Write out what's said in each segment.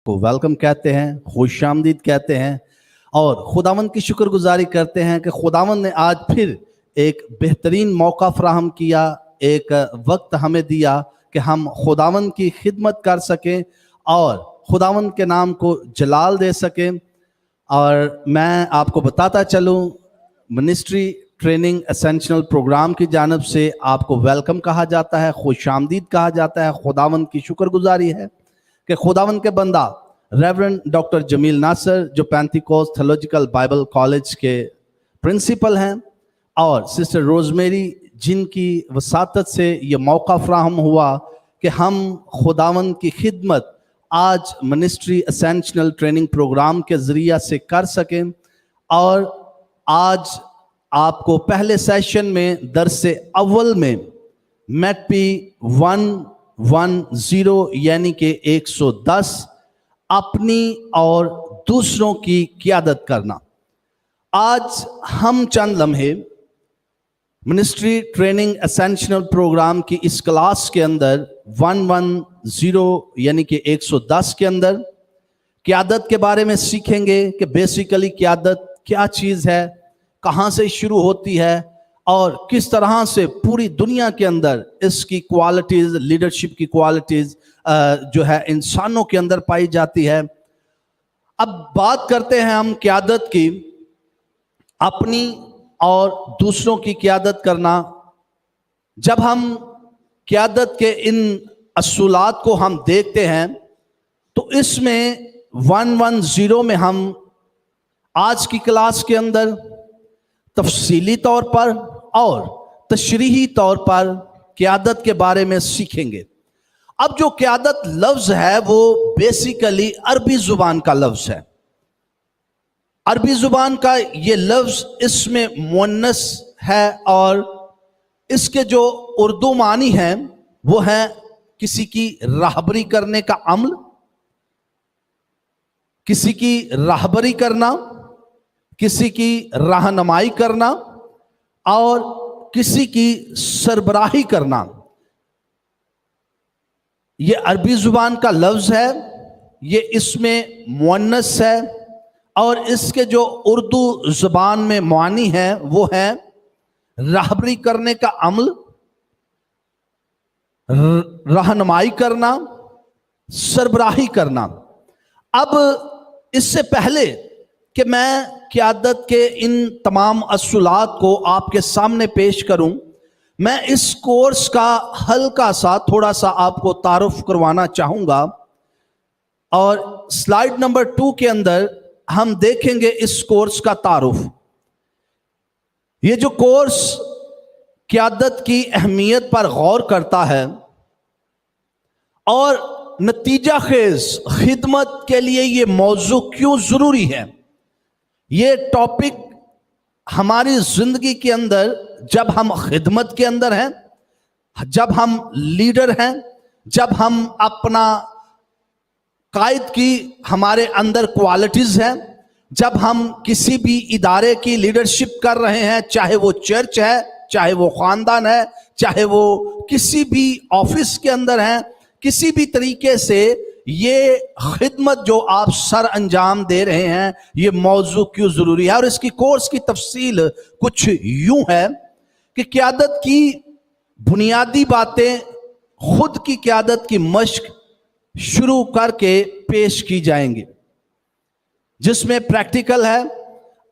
کو ویلکم کہتے ہیں، خوش آمدید کہتے ہیں اور خداوند کی شکر گزاری کرتے ہیں کہ خداوند نے آج پھر ایک بہترین موقع فراہم کیا، ایک وقت ہمیں دیا کہ ہم خداوند کی خدمت کر سکیں اور خداوند کے نام کو جلال دے سکیں۔ اور میں آپ کو بتاتا چلوں، منسٹری ٹریننگ اسینشنل پروگرام کی جانب سے آپ کو ویلکم کہا جاتا ہے، خوش آمدید کہا جاتا ہے۔ خداوند کی شکر گزاری ہے کہ خداوند کے بندہ ریورنڈ ڈاکٹر جمیل ناصر جو پینتیکوست تھیولوجیکل بائبل کالج کے پرنسپل ہیں، اور سسٹر روزمیری جن کی وساطت سے یہ موقع فراہم ہوا کہ ہم خداوند کی خدمت آج منسٹری اسینشنل ٹریننگ پروگرام کے ذریعہ سے کر سکیں۔ اور آج آپ کو پہلے سیشن میں درس اول میں میٹ پی 110 یعنی کہ 110 اپنی اور دوسروں کی قیادت کرنا۔ آج ہم چند لمحے منسٹری ٹریننگ اسینشنل پروگرام کی اس کلاس کے اندر 110 یعنی کہ 110 کے اندر قیادت کے بارے میں سیکھیں گے کہ بیسیکلی قیادت کیا چیز ہے، کہاں سے شروع ہوتی ہے اور کس طرح سے پوری دنیا کے اندر اس کی کوالٹیز، لیڈرشپ کی کوالٹیز جو ہے انسانوں کے اندر پائی جاتی ہے۔ اب بات کرتے ہیں ہم قیادت کی، اپنی اور دوسروں کی قیادت کرنا۔ جب ہم قیادت کے ان اصولات کو ہم دیکھتے ہیں تو اس میں 110 میں ہم آج کی کلاس کے اندر تفصیلی طور پر اور تشریحی طور پر قیادت کے بارے میں سیکھیں گے۔ اب جو قیادت لفظ ہے وہ بیسیکلی عربی زبان کا لفظ ہے۔ عربی زبان کا یہ لفظ اس میں مؤنث ہے اور اس کے جو اردو معنی ہیں وہ ہیں کسی کی راہبری کرنے کا عمل، کسی کی راہبری کرنا، کسی کی رہنمائی کرنا اور کسی کی سربراہی کرنا۔ یہ عربی زبان کا لفظ ہے، یہ اس میں مؤنث ہے اور اس کے جو اردو زبان میں معنی ہے وہ ہے راہبری کرنے کا عمل، رہنمائی کرنا، سربراہی کرنا۔ اب اس سے پہلے کہ میں قیادت کے ان تمام اصولات کو آپ کے سامنے پیش کروں، میں اس کورس کا ہلکا سا تھوڑا سا آپ کو تعارف کروانا چاہوں گا۔ اور سلائیڈ نمبر 2 کے اندر ہم دیکھیں گے اس کورس کا تعارف۔ یہ جو کورس قیادت کی اہمیت پر غور کرتا ہے اور نتیجہ خیز خدمت کے لیے یہ موضوع کیوں ضروری ہے، یہ ٹاپک ہماری زندگی کے اندر جب ہم خدمت کے اندر ہیں، جب ہم لیڈر ہیں، جب ہم اپنا قائد کی ہمارے اندر کوالٹیز ہیں، جب ہم کسی بھی ادارے کی لیڈرشپ کر رہے ہیں، چاہے وہ چرچ ہے، چاہے وہ خاندان ہے، چاہے وہ کسی بھی آفس کے اندر ہیں، کسی بھی طریقے سے یہ خدمت جو آپ سر انجام دے رہے ہیں، یہ موضوع کیوں ضروری ہے۔ اور اس کی کورس کی تفصیل کچھ یوں ہے کہ قیادت کی بنیادی باتیں خود کی قیادت کی مشق شروع کر کے پیش کی جائیں گی، جس میں پریکٹیکل ہے،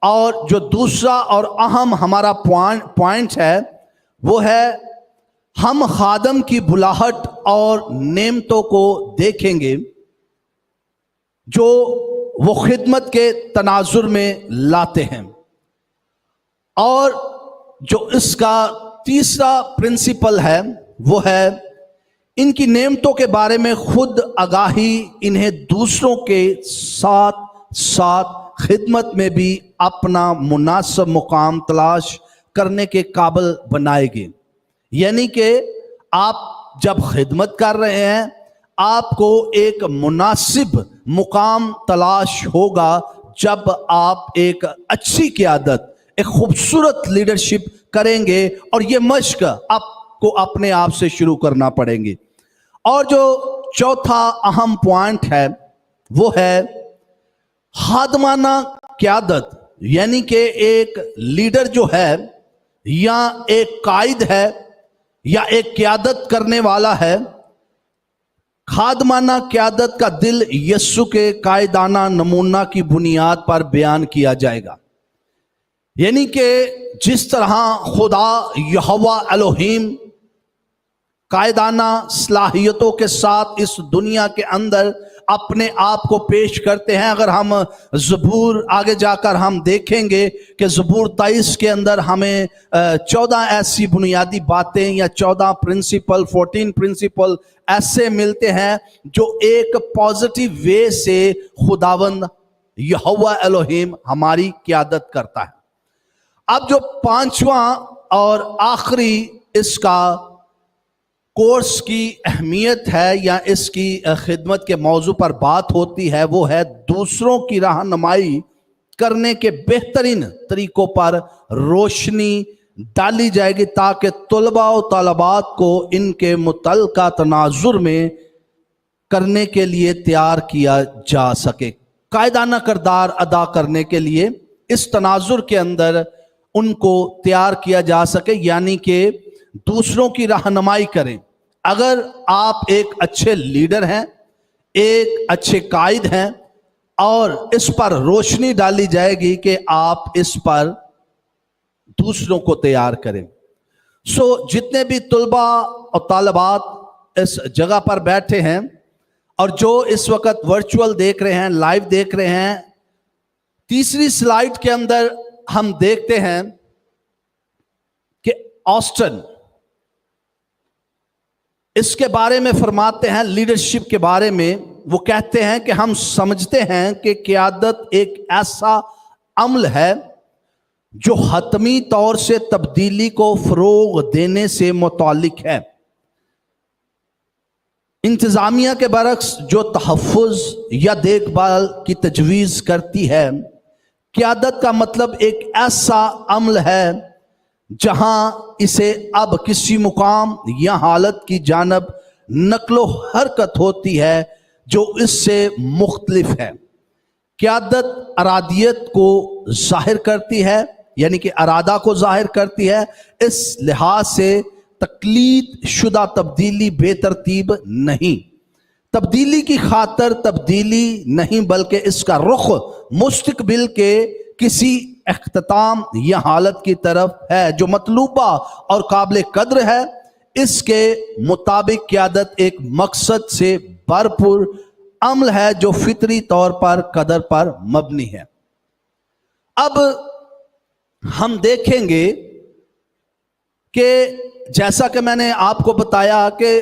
اور جو دوسرا اور اہم ہمارا پوائنٹ ہے وہ ہے ہم خادم کی بلاہٹ اور نعمتوں کو دیکھیں گے جو وہ خدمت کے تناظر میں لاتے ہیں۔ اور جو اس کا تیسرا پرنسپل ہے وہ ہے ان کی نعمتوں کے بارے میں خود آگاہی انہیں دوسروں کے ساتھ ساتھ خدمت میں بھی اپنا مناسب مقام تلاش کرنے کے قابل بنائے گی۔ یعنی کہ آپ جب خدمت کر رہے ہیں، آپ کو ایک مناسب مقام تلاش ہوگا جب آپ ایک اچھی قیادت، ایک خوبصورت لیڈرشپ کریں گے، اور یہ مشق آپ کو اپنے آپ سے شروع کرنا پڑیں گی۔ اور جو چوتھا اہم پوائنٹ ہے وہ ہے خادمانہ قیادت، یعنی کہ ایک لیڈر جو ہے یا ایک قائد ہے یا ایک قیادت کرنے والا ہے، خادمانہ قیادت کا دل یسوع کے قائدانہ نمونہ کی بنیاد پر بیان کیا جائے گا۔ یعنی کہ جس طرح خدا یہوہ الوہیم قائدانہ صلاحیتوں کے ساتھ اس دنیا کے اندر اپنے آپ کو پیش کرتے ہیں۔ اگر ہم زبور آگے جا کر ہم دیکھیں گے کہ زبور 23 کے اندر ہمیں 14 ایسی بنیادی باتیں یا 14 پرنسپل ایسے ملتے ہیں جو ایک پازیٹیو وے سے خداوند یہوہ الوہیم ہماری قیادت کرتا ہے۔ اب جو پانچواں اور آخری اس کا کورس کی اہمیت ہے یا اس کی خدمت کے موضوع پر بات ہوتی ہے، وہ ہے دوسروں کی رہنمائی کرنے کے بہترین طریقوں پر روشنی ڈالی جائے گی تاکہ طلباء و طالبات کو ان کے متعلقہ تناظر میں کرنے کے لیے تیار کیا جا سکے، قائدانہ کردار ادا کرنے کے لیے اس تناظر کے اندر ان کو تیار کیا جا سکے، یعنی کہ دوسروں کی رہنمائی کریں۔ اگر آپ ایک اچھے لیڈر ہیں، ایک اچھے قائد ہیں، اور اس پر روشنی ڈالی جائے گی کہ آپ اس پر دوسروں کو تیار کریں۔ جتنے بھی طلباء اور طالبات اس جگہ پر بیٹھے ہیں اور جو اس وقت ورچوئل دیکھ رہے ہیں، لائیو دیکھ رہے ہیں، تیسری سلائیڈ کے اندر ہم دیکھتے ہیں کہ آسٹن اس کے بارے میں فرماتے ہیں، لیڈرشپ کے بارے میں وہ کہتے ہیں کہ ہم سمجھتے ہیں کہ قیادت ایک ایسا عمل ہے جو حتمی طور سے تبدیلی کو فروغ دینے سے متعلق ہے، انتظامیہ کے برعکس جو تحفظ یا دیکھ بھال کی تجویز کرتی ہے۔ قیادت کا مطلب ایک ایسا عمل ہے جہاں اسے اب کسی مقام یا حالت کی جانب نقل و حرکت ہوتی ہے جو اس سے مختلف ہے۔ قیادت ارادیت کو ظاہر کرتی ہے، یعنی کہ ارادہ کو ظاہر کرتی ہے، اس لحاظ سے تقلید شدہ تبدیلی بے ترتیب نہیں، تبدیلی کی خاطر تبدیلی نہیں، بلکہ اس کا رخ مستقبل کے کسی اختتام یا حالت کی طرف ہے جو مطلوبہ اور قابل قدر ہے۔ اس کے مطابق قیادت ایک مقصد سے بھرپور عمل ہے جو فطری طور پر قدر پر مبنی ہے۔ اب ہم دیکھیں گے کہ جیسا کہ میں نے آپ کو بتایا کہ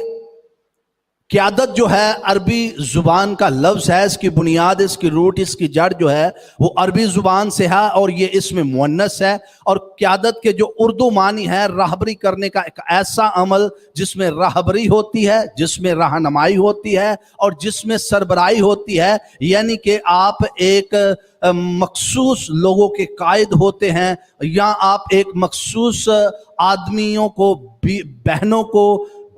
قیادت جو ہے عربی زبان کا لفظ ہے، اس کی بنیاد، اس کی روٹ، اس کی جڑ جو ہے وہ عربی زبان سے ہے اور یہ اس میں مؤنث ہے۔ اور قیادت کے جو اردو معنی ہے رہبری کرنے کا، ایک ایسا عمل جس میں رہبری ہوتی ہے، جس میں رہنمائی ہوتی ہے اور جس میں سربراہی ہوتی ہے، یعنی کہ آپ ایک مخصوص لوگوں کے قائد ہوتے ہیں یا آپ ایک مخصوص آدمیوں کو، بہنوں کو،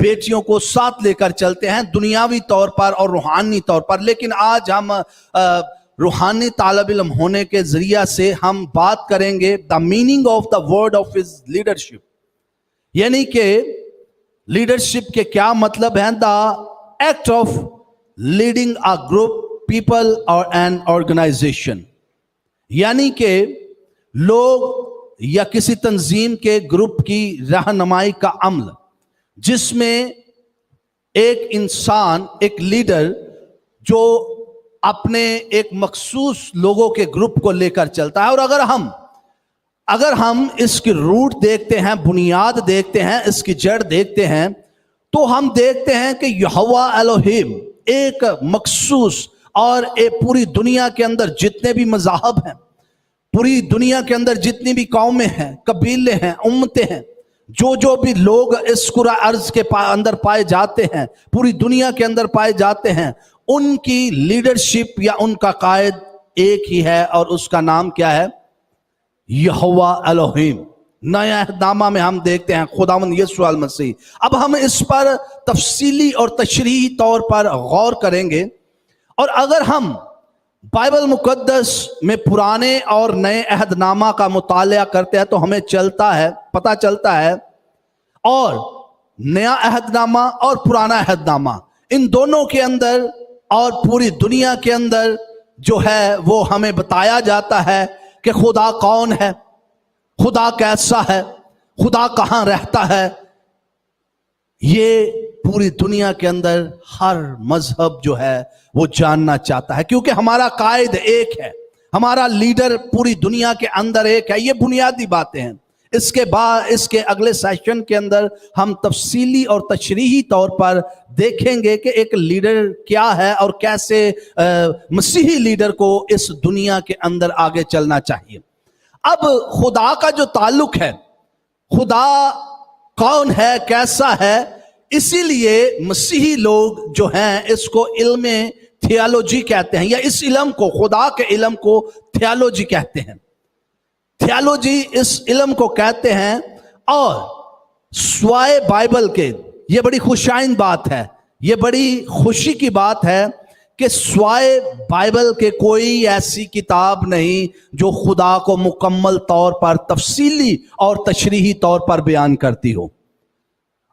بیٹیوں کو ساتھ لے کر چلتے ہیں دنیاوی طور پر اور روحانی طور پر۔ لیکن آج ہم روحانی طالب علم ہونے کے ذریعہ سے ہم بات کریں گے the meaning of the word of his leadership، یعنی کہ لیڈرشپ کے کیا مطلب ہیں؟ the act of leading a group, people or an organization، یعنی کہ لوگ یا کسی تنظیم کے گروپ کی رہنمائی کا عمل جس میں ایک انسان، ایک لیڈر جو اپنے ایک مخصوص لوگوں کے گروپ کو لے کر چلتا ہے۔ اور اگر ہم اس کی روٹ دیکھتے ہیں، بنیاد دیکھتے ہیں، اس کی جڑ دیکھتے ہیں، تو ہم دیکھتے ہیں کہ یہوہ الوہیم ایک مخصوص اور پوری دنیا کے اندر جتنے بھی مذاہب ہیں، پوری دنیا کے اندر جتنی بھی قومیں ہیں، قبیلے ہیں، امتیں ہیں، جو بھی لوگ اس کرہ ارض کے اندر پائے جاتے ہیں، پوری دنیا کے اندر پائے جاتے ہیں، ان کی لیڈرشپ یا ان کا قائد ایک ہی ہے اور اس کا نام کیا ہے؟ یہوہ الوہیم۔ نئے عہد نامہ میں ہم دیکھتے ہیں خداوند یسوع المسیح۔ اب ہم اس پر تفصیلی اور تشریحی طور پر غور کریں گے، اور اگر ہم बाइबल मुकद्दस में पुराने और नए अहदनामा का मुताला करते हैं तो हमें पता चलता है, और नया अहदनामा और पुराना अहदनामा, इन दोनों के अंदर और पूरी दुनिया के अंदर जो है वो हमें बताया जाता है कि खुदा कौन है, खुदा कैसा है, खुदा कहाँ रहता है। ये पूरी दुनिया के अंदर हर मजहब जो है वो जानना चाहता है, क्योंकि हमारा कायद एक है, हमारा लीडर पूरी दुनिया के अंदर एक है। ये बुनियादी बातें हैं। इसके बाद इसके अगले सेशन के अंदर हम तफसीली और तशरीही तौर पर देखेंगे कि एक लीडर क्या है और कैसे मसीही लीडर को इस दुनिया के अंदर आगे चलना चाहिए। अब खुदा का जो ताल्लुक है, खुदा कौन है, कैसा है, इसीलिए मसीही लोग जो हैं इसको इल्म थियोलॉजी कहते हैं, या इस इल्म को, खुदा के इल्म को थियोलॉजी कहते हैं। थियोलॉजी इस इल्म को कहते हैं। और स्वाय बाइबल के, ये बड़ी खुशाइन बात है, ये बड़ी खुशी की बात है कि स्वाय बाइबल के कोई ऐसी किताब नहीं जो खुदा को मुकम्मल तौर पर तफसीली और तशरीही तौर पर बयान करती हो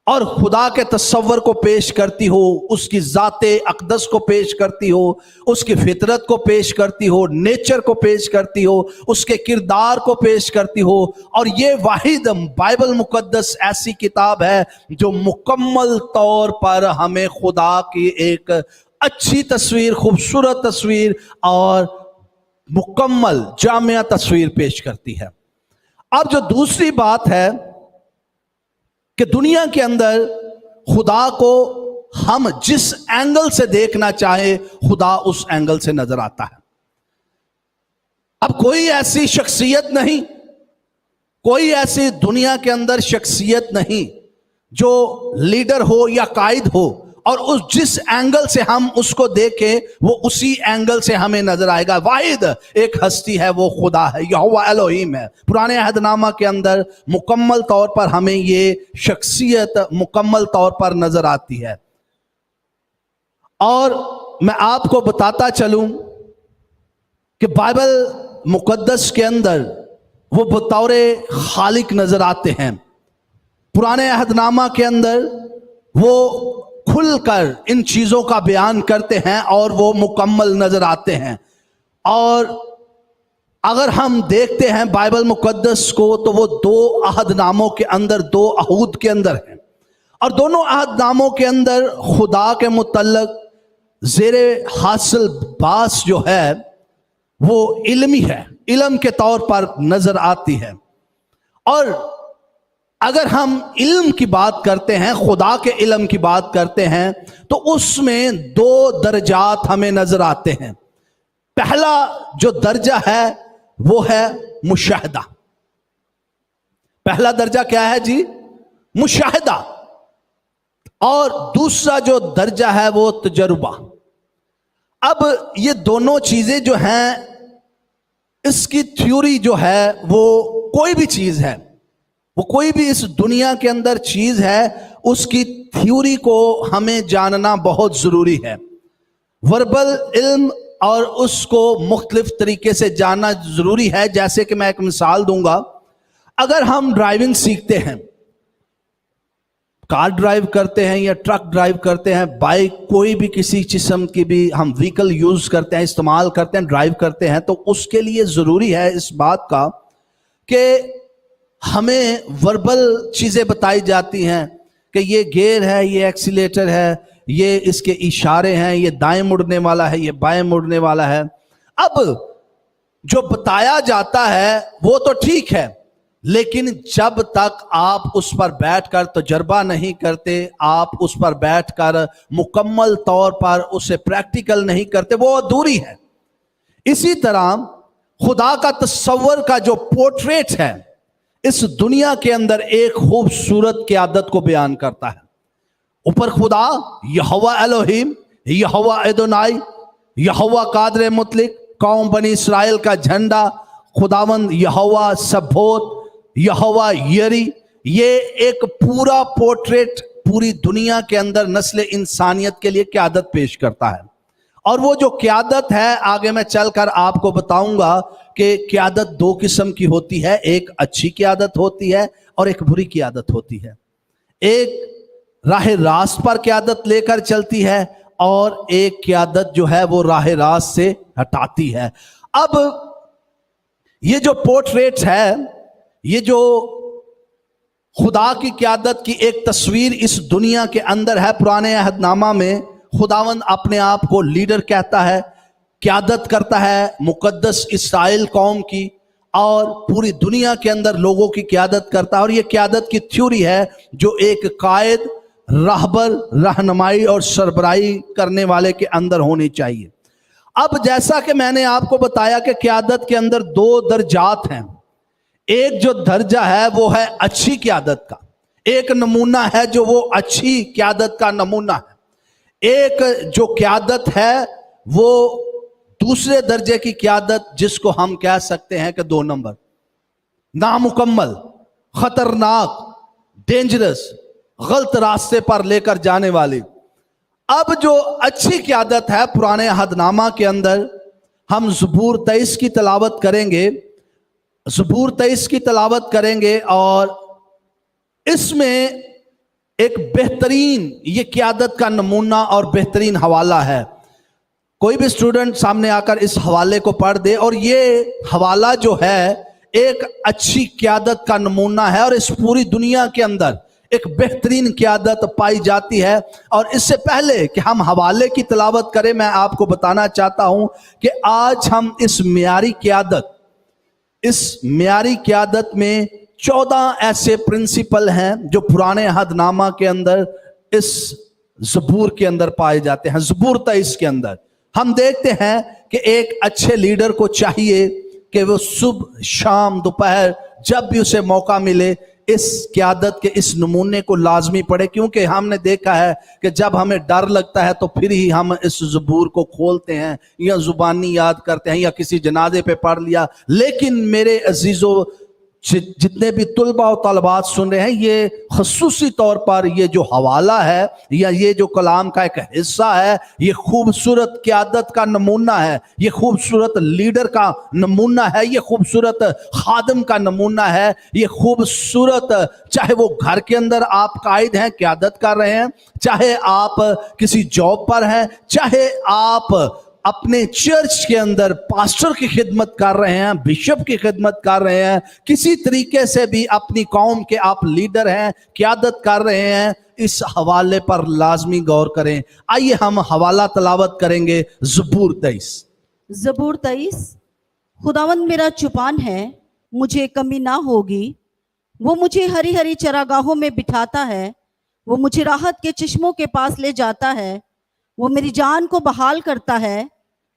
और खुदा के तस्वर को पेश करती हो, उसकी ज़ाते अक़दस को पेश करती हो, उसकी फितरत को पेश करती हो, नेचर को पेश करती हो, उसके किरदार को पेश करती हो। और ये वाहिद बाइबल मुकद्दस ऐसी किताब है जो मुकम्मल तौर पर हमें खुदा की एक अच्छी तस्वीर, खूबसूरत तस्वीर और मुकम्मल जामिया तस्वीर पेश करती है। अब जो दूसरी बात है कि दुनिया के अंदर खुदा को हम जिस एंगल से देखना चाहे खुदा उस एंगल से नजर आता है। अब कोई ऐसी शख्सियत नहीं, कोई ऐसी दुनिया के अंदर शख्सियत नहीं जो लीडर हो या कायद हो और उस जिस एंगल से हम उसको देखें वो उसी एंगल से हमें नजर आएगा। वाहिद एक हस्ती है, वो खुदा है, यहोवा एलोहीम है। पुराने अहदनामा के अंदर मुकम्मल तौर पर हमें ये शख्सियत मुकम्मल तौर पर नजर आती है। और मैं आपको बताता चलूं कि बाइबल मुकद्दस के अंदर वो बतौरे खालिक नजर आते हैं। पुराने अहदनामा के अंदर वो खुलकर इन चीजों का बयान करते हैं और वो मुकम्मल नजर आते हैं। और अगर हम देखते हैं बाइबल मुकद्दस को तो वो दो अहदनामों के अंदर, दो अहूद के अंदर है, और दोनों अहदनामों के अंदर खुदा के मुतल्लक ज़ेरे हासिल बास जो है वो इल्मी है, इल्म के तौर पर नजर आती है। और अगर हम इल्म की बात करते हैं, खुदा के इल्म की बात करते हैं, तो उसमें दो दर्जात हमें नजर आते हैं। पहला जो दर्जा है वो है मुशाहिदा। पहला दर्जा क्या है जी? मुशाहिदा। और दूसरा जो दर्जा है वो तजुर्बा। अब ये दोनों चीजें जो हैं, इसकी थ्योरी जो है वो कोई भी चीज है, वो कोई भी इस दुनिया के अंदर चीज है, उसकी थ्योरी को हमें जानना बहुत जरूरी है। वर्बल इल्म और उसको मुख्तलिफ तरीके से जानना जरूरी है। जैसे कि मैं एक मिसाल दूंगा, अगर हम ड्राइविंग सीखते हैं, कार ड्राइव करते हैं या ट्रक ड्राइव करते हैं, बाइक, कोई भी किसी किस्म की भी हम व्हीकल यूज करते हैं, इस्तेमाल करते हैं, ड्राइव करते हैं, तो उसके लिए जरूरी है इस बात का कि हमें वर्बल चीजें बताई जाती हैं कि ये गियर है, ये एक्सीलेटर है, ये इसके इशारे हैं, ये दाएं मुड़ने वाला है, ये बाएं मुड़ने वाला है। अब जो बताया जाता है वो तो ठीक है, लेकिन जब तक आप उस पर बैठकर तजर्बा नहीं करते, आप उस पर बैठकर मुकम्मल तौर पर उसे प्रैक्टिकल नहीं करते, वो अधूरी है। इसी तरह खुदा का तस्वर का जो पोर्ट्रेट है इस दुनिया के अंदर एक खूबसूरत क़यादत को बयान करता है। ऊपर खुदा यहोवा एलोहीम, यहोवा एदोनाई, यहोवा कादर मुतलिक, कौम बनी इस्राएल का झंडा, खुदावंद यहोवा सब्बोत, यहोवा यरी, ये एक पूरा पोर्ट्रेट पूरी दुनिया के अंदर नस्ल इंसानियत के लिए क़यादत पेश करता है। और वो जो क़यादत है, आगे मैं चलकर आपको बताऊंगा कि क़यादत दो किस्म की होती है, एक अच्छी क़यादत होती है और एक बुरी क़यादत होती है। एक राह रास्त पर क़यादत लेकर चलती है और एक क़यादत जो है वो राह रास्त से हटाती है। अब ये जो पोर्ट्रेट है, ये जो खुदा की क़यादत की एक तस्वीर इस दुनिया के अंदर है, पुराने अहदनामा में खुदावंद अपने आप को लीडर कहता है, क़यादत करता है मुकद्दस इस्राएल कौम की, और पूरी दुनिया के अंदर लोगों की क़यादत करता है। और ये क़यादत की थ्योरी है जो एक कायद, रहबर, रहनुमाई और सरबराही करने वाले के अंदर होनी चाहिए। अब जैसा कि मैंने आपको बताया कि क़यादत के अंदर दो दर्जात हैं। एक जो दर्जा है वो है अच्छी क़यादत का, एक नमूना है जो वो अच्छी क़यादत का नमूना है। एक जो क़यादत है वो दूसरे दर्जे की क़यादत, जिसको हम कह सकते हैं कि 2 नंबर, नामुकम्मल, खतरनाक, डेंजरस, गलत रास्ते पर लेकर जाने वाली। अब जो अच्छी क़यादत है, पुराने अहदनामा के अंदर हम ज़बूर 23 की तलावत करेंगे, ज़बूर 23 की तलावत करेंगे और इसमें एक बेहतरीन ये क़यादत का नमूना और बेहतरीन हवाला है। कोई भी स्टूडेंट सामने आकर इस हवाले को पढ़ दे, और ये हवाला जो है एक अच्छी क़यादत का नमूना है और इस पूरी दुनिया के अंदर एक बेहतरीन क़यादत पाई जाती है। और इससे पहले कि हम हवाले की तलावत करें, मैं आपको बताना चाहता हूं कि आज हम इस मियारी क़यादत में 14 ऐसे प्रिंसिपल हैं जो पुराने अहदनामा के अंदर इस ज़बूर के अंदर पाए जाते हैं। ज़बूर 23 के अंदर हम देखते हैं कि एक अच्छे लीडर को चाहिए कि वो सुबह, शाम, दोपहर, जब भी उसे मौका मिले इस क़यादत के इस नमूने को लाजमी पढ़े, क्योंकि हमने देखा है कि जब हमें डर लगता है तो फिर ही हम इस ज़बूर को खोलते हैं या ज़ुबानी याद करते हैं या किसी जनाजे पे पढ़ लिया। लेकिन मेरे अजीज़ों, जितने भी तुलबा और तलबात सुन रहे हैं, ये ख़ुसूसी तौर पर ये जो हवाला है या ये जो कलाम का एक हिस्सा है, ये खूबसूरत क़यादत का नमूना है, ये खूबसूरत लीडर का नमूना है, ये खूबसूरत खादम का नमूना है, ये खूबसूरत, चाहे वो घर के अंदर आप कायद हैं, क़यादत कर रहे हैं, चाहे आप किसी जॉब पर हैं, चाहे आप अपने चर्च के अंदर पास्टर की खिदमत कर रहे हैं, बिशप की खिदमत कर रहे हैं, किसी तरीके से भी अपनी कौम के आप लीडर हैं, क़यादत कर रहे हैं, इस हवाले पर लाजमी गौर करें। आइए हम हवाला तलावत करेंगे, ज़बूर 23। ज़बूर 23। खुदावंद मेरा चुपान है, मुझे कमी ना होगी। वो मुझे हरी हरी चरागाहों में बिठाता है, वो मुझे राहत के चश्मों के पास ले जाता है। वो मेरी जान को बहाल करता है,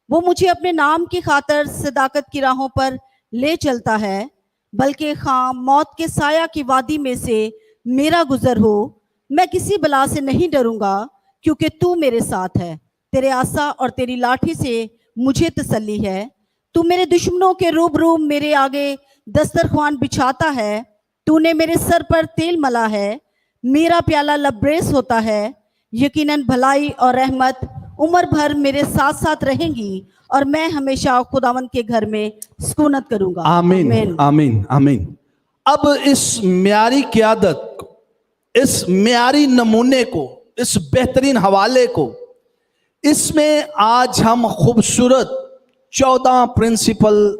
वो मुझे अपने नाम की खातर सदाकत की राहों पर ले चलता है। बल्कि खां मौत के साया की वादी में से मेरा गुजर हो, मैं किसी बला से नहीं डरूंगा, क्योंकि तू मेरे साथ है। तेरे आसा और तेरी लाठी से मुझे तसल्ली है। तू मेरे दुश्मनों के रूबरू मेरे आगे दस्तरख्वान बिछाता है। तूने मेरे सर पर तेल मला है, मेरा प्याला लबरेज होता है। यकीनन भलाई और रहमत उम्र भर मेरे साथ साथ रहेंगी और मैं हमेशा खुदावंद के घर में सुकूनत करूंगा। आमीन, आमीन, आमीन। अब इस म्यारी क़यादत को, इस म्यारी नमूने को, इस बेहतरीन हवाले को, इसमें आज हम खूबसूरत 14 प्रिंसिपल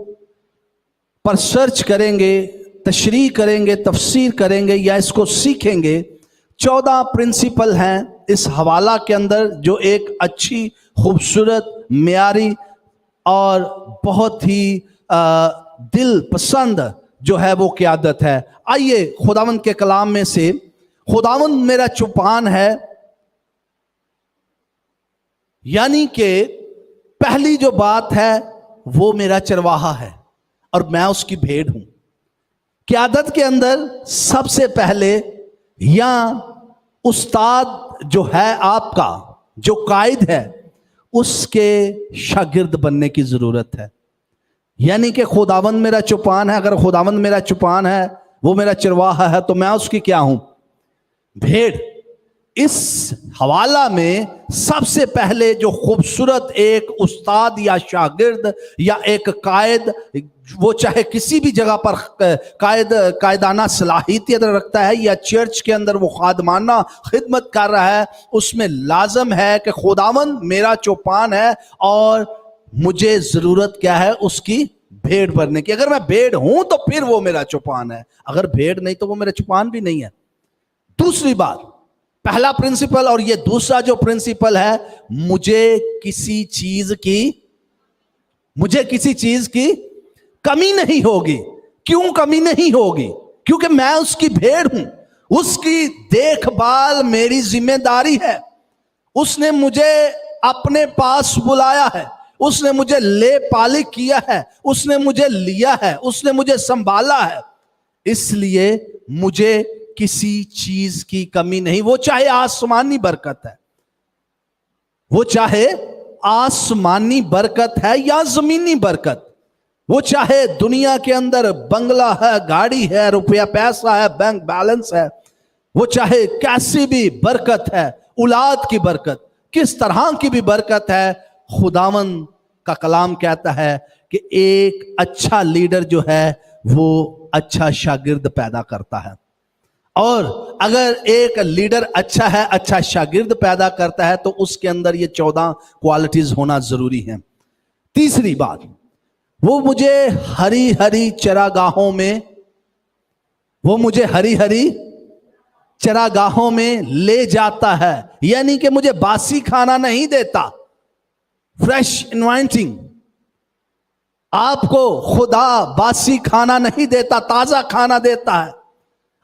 पर सर्च करेंगे, तशरीह करेंगे, तफसीर करेंगे या इसको सीखेंगे। 14 प्रिंसिपल हैं इस हवाला के अंदर जो एक अच्छी, खूबसूरत, म्यारी और बहुत ही दिल पसंद जो है वो क़यादत है। आइए खुदावंद के कलाम में से, खुदावंद मेरा चुपान है, यानी कि पहली जो बात है वो मेरा चरवाहा है और मैं उसकी भेड़ हूं। क़यादत के अंदर सबसे पहले या उस्ताद जो है आपका, जो कायद है, उसके शागिर्द बनने की जरूरत है। यानी कि खुदावंद मेरा चुपान है, अगर खुदावंद मेरा चुपान है, वो मेरा चरवाहा है, तो मैं उसकी क्या हूं? भेड़। इस हवाला में सबसे पहले जो खूबसूरत एक उस्ताद या शागिर्द या एक कायद, वो चाहे किसी भी जगह पर कायदाना सलाहियत रखता है या चर्च के अंदर वो खादमाना खिदमत कर रहा है, उसमें लाजम है कि खुदावंद मेरा चौपान है और मुझे जरूरत क्या है, उसकी भेड़ भरने की। अगर मैं भेड़ हूं तो फिर वो मेरा चौपान है, अगर भेड़ नहीं तो वो मेरा चौपान भी नहीं है। दूसरी बात, पहला प्रिंसिपल और ये दूसरा जो प्रिंसिपल है, मुझे किसी चीज की कमी नहीं होगी। क्यों कमी नहीं होगी? क्योंकि मैं उसकी भेड़ हूं, उसकी देखभाल मेरी जिम्मेदारी है। उसने मुझे अपने पास बुलाया है, उसने मुझे ले पाली किया है, उसने मुझे लिया है, उसने मुझे संभाला है, इसलिए मुझे किसी चीज की कमी नहीं। वो चाहे आसमानी बरकत है, वो चाहे आसमानी बरकत है या जमीनी बरकत, वो चाहे दुनिया के अंदर बंगला है, गाड़ी है, रुपया पैसा है, बैंक बैलेंस है, वो चाहे कैसी भी बरकत है, औलाद की बरकत, किस तरह की भी बरकत है, खुदावंद का कलाम कहता है कि एक अच्छा लीडर जो है वो अच्छा शागिर्द पैदा करता है। और अगर एक लीडर अच्छा है, अच्छा शागिर्द पैदा करता है, तो उसके अंदर ये 14 क्वालिटीज होना जरूरी है। तीसरी बात, वो मुझे हरी हरी चरागाहों में ले जाता है, यानी कि मुझे बासी खाना नहीं देता, फ्रेश इन्वाइटिंग। आपको खुदा बासी खाना नहीं देता, ताजा खाना देता है।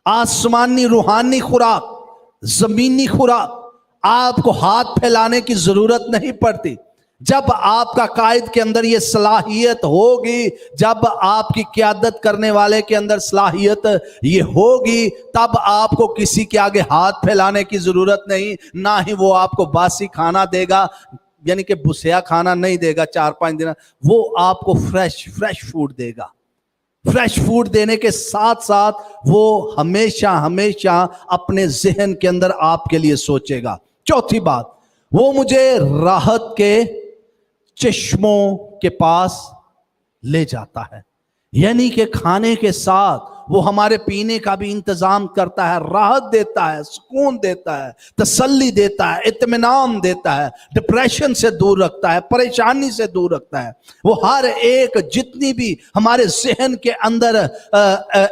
आसमानी रूहानी खुराक, जमीनी खुराक, आपको हाथ फैलाने की जरूरत नहीं पड़ती। जब आपका कायद के अंदर ये सलाहियत होगी, जब आपकी क़यादत करने वाले के अंदर सलाहियत ये होगी, तब आपको किसी के आगे हाथ फैलाने की जरूरत नहीं। ना ही वो आपको बासी खाना देगा, यानी कि बुसिया खाना नहीं देगा 4-5 दिन, वो आपको फ्रेश फूड देगा। फ्रेश फूड देने के साथ साथ वो हमेशा हमेशा अपने जहन के अंदर आपके लिए सोचेगा। चौथी बात, वो मुझे राहत के चश्मों के पास ले जाता है, यानी कि खाने के साथ वो हमारे पीने का भी इंतजाम करता है, राहत देता है, सुकून देता है, तसल्ली देता है, इत्मीनान देता है, डिप्रेशन से दूर रखता है, परेशानी से दूर रखता है। वो हर एक जितनी भी हमारे जहन के अंदर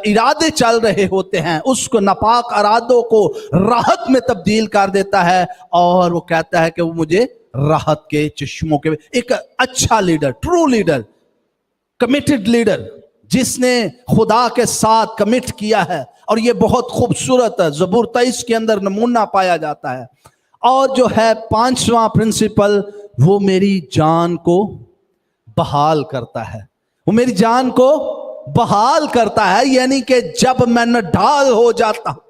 इरादे चल रहे होते हैं, उसको नापाक इरादों को राहत में तब्दील कर देता है। और वो कहता है कि वो मुझे राहत के चश्मों के, एक अच्छा leader, true leader, committed leader, जिसने खुदा के साथ कमिट किया है। और ये बहुत खूबसूरत ज़बूर 23 के अंदर नमूना पाया जाता है। और जो है 5वां प्रिंसिपल, वो मेरी जान को बहाल करता है। वो मेरी जान को बहाल करता है, यानी कि जब मैं नढाल हो जाता हूं,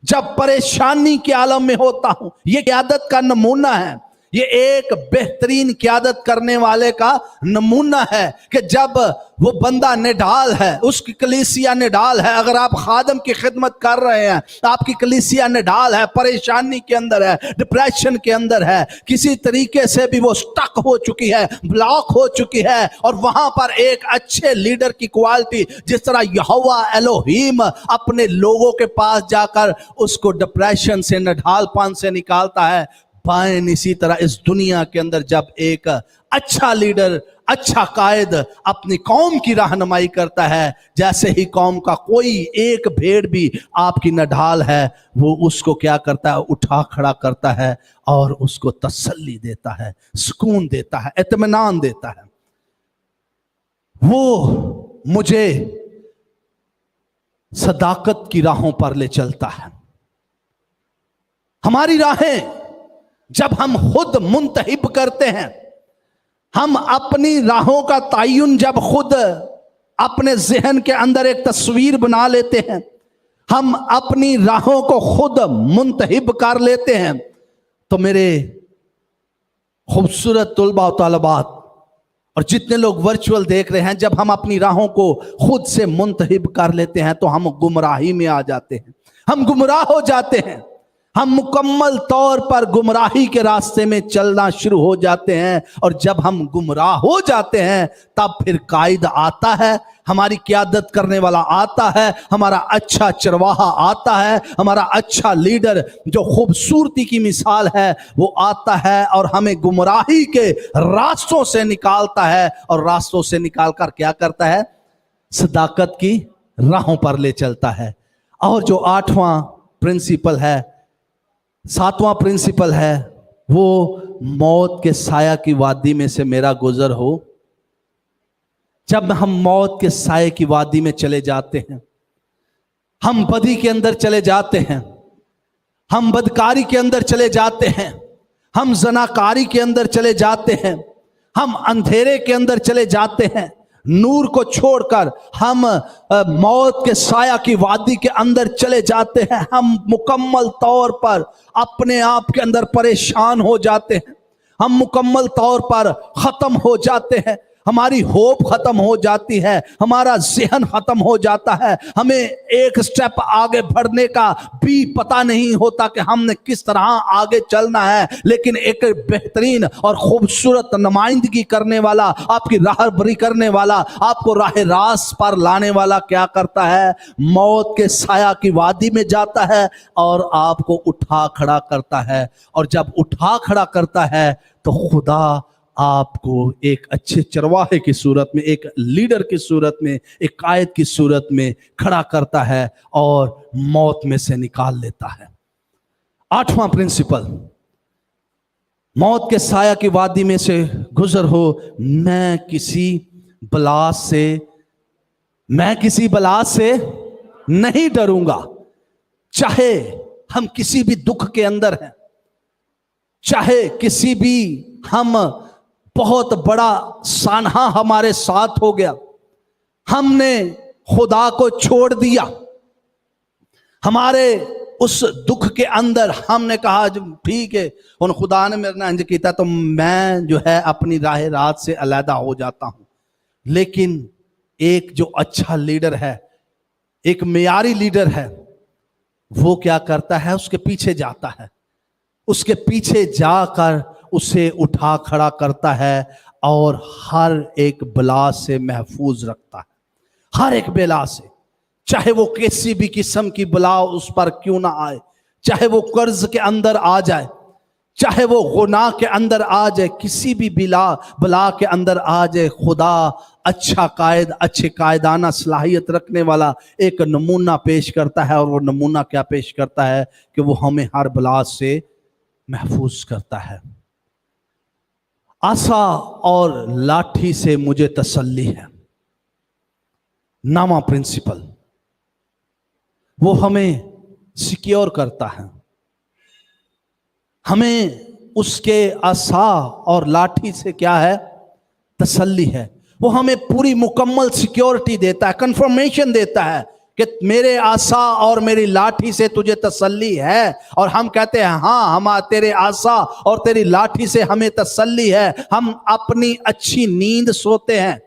जब परेशानी के आलम में होता हूं, ये क़यादत का नमूना है। ये एक बेहतरीन क़यादत करने वाले का नमूना है कि जब वो बंदा निढाल है, उसकी कलीसिया निढाल है। अगर आप खादम की खिदमत कर रहे हैं, आपकी कलीसिया निढाल है, परेशानी के अंदर है, डिप्रेशन के अंदर है, किसी तरीके से भी वो स्टक हो चुकी है, ब्लॉक हो चुकी है, और वहां पर एक अच्छे लीडर की क्वालिटी, जिस तरह यहोवा एलोहीम अपने लोगों के पास जाकर उसको डिप्रेशन से, निढालपन से निकालता है, पाएं इसी तरह इस दुनिया के अंदर जब एक अच्छा लीडर, अच्छा कायद अपनी कौम की रहनुमाई करता है, जैसे ही कौम का कोई एक भेड़ भी आपकी नढाल है, वो उसको क्या करता है, उठा खड़ा करता है और उसको तसल्ली देता है, सुकून देता है, इत्मीनान देता है। वो मुझे सदाकत की राहों पर ले चलता है। हमारी राहें जब हम खुद मुंतहिब करते हैं, हम अपनी राहों का तयन जब खुद अपने जहन के अंदर एक तस्वीर बना लेते हैं, हम अपनी राहों को खुद मुंतहिब कर लेते हैं, तो मेरे खूबसूरत तुलबा व तालिबात और जितने लोग वर्चुअल देख रहे हैं, जब हम अपनी राहों को खुद से मुंतहिब कर लेते हैं तो हम गुमराही में आ जाते हैं, हम गुमराह हो जाते हैं। हम मुकम्मल तौर पर गुमराही के रास्ते में चलना शुरू हो जाते हैं, और जब हम गुमराह हो जाते हैं तब फिर कायद आता है, हमारी क़यादत करने वाला आता है, हमारा अच्छा चरवाहा आता है, हमारा अच्छा लीडर जो खूबसूरती की मिसाल है वो आता है और हमें गुमराही के रास्तों से निकालता है, और रास्तों से निकालकर क्या करता है, सदाकत की राहों पर ले चलता है। और जो 8वां प्रिंसिपल है, 7वां प्रिंसिपल है, वो मौत के साया की वादी में से मेरा गुजर हो। जब हम मौत के साये की वादी में चले जाते हैं, हम बदी के अंदर चले जाते हैं, हम बदकारी के अंदर चले जाते हैं, हम ज़नाकारी के अंदर चले जाते हैं, हम अंधेरे के अंदर चले जाते हैं, नूर को छोड़कर हम मौत के साया की वादी के अंदर चले जाते हैं। हम मुकम्मल तौर पर अपने आप के अंदर परेशान हो जाते हैं, हम मुकम्मल तौर पर ख़त्म हो जाते हैं, हमारी होप खत्म हो जाती है, हमारा ज़हन खत्म हो जाता है, हमें एक स्टेप आगे बढ़ने का भी पता नहीं होता कि हमने किस तरह आगे चलना है। लेकिन एक बेहतरीन और खूबसूरत नुमाइंदगी करने वाला, आपकी राहबरी करने वाला, आपको राह रास्त पर लाने वाला क्या करता है, मौत के साया की वादी में जाता है और आपको उठा खड़ा करता है। और जब उठा खड़ा करता है तो खुदा आपको एक अच्छे चरवाहे की सूरत में, एक लीडर की सूरत में, एक कायद की सूरत में खड़ा करता है और मौत में से निकाल लेता है। 8वां प्रिंसिपल, मौत के साया की वादी में से गुजर हो। मैं किसी बला से नहीं डरूंगा, चाहे हम किसी भी दुख के अंदर हैं, चाहे किसी भी हम बहुत बड़ा सानहा हमारे साथ हो गया, हमने खुदा को छोड़ दिया, हमारे उस दुख के अंदर हमने कहा ठीक है उन खुदा ने मेरे ना इंज किया तो मैं जो है अपनी राह रात से अलहदा हो जाता हूं। लेकिन एक जो अच्छा लीडर है, एक मेयारी लीडर है, वो क्या करता है, उसके पीछे जाता है, उसके पीछे जाकर उसे उठा खड़ा करता है और हर एक बला से महफूज रखता है, हर एक बला से, चाहे वो किसी भी किस्म की बला उस पर क्यों ना आए, चाहे वो कर्ज के अंदर आ जाए, चाहे वो गुनाह के अंदर आ जाए, किसी भी बला के अंदर आ जाए, खुदा अच्छा कायद, अच्छे कायदाना सलाहियत रखने वाला एक नमूना पेश करता है। और वो नमूना क्या पेश करता है कि वो हमें हर बला से महफूज करता है। आसा और लाठी से मुझे तसल्ली है, 9वां प्रिंसिपल, वो हमें सिक्योर करता है, हमें उसके आसा और लाठी से क्या है, तसल्ली है। वो हमें पूरी मुकम्मल सिक्योरिटी देता है, कंफर्मेशन देता है कि मेरे आसा और मेरी लाठी से तुझे तसल्ली है। और हम कहते हैं हाँ, हम तेरे आसा और तेरी लाठी से हमें तसल्ली है। हम अपनी अच्छी नींद सोते हैं,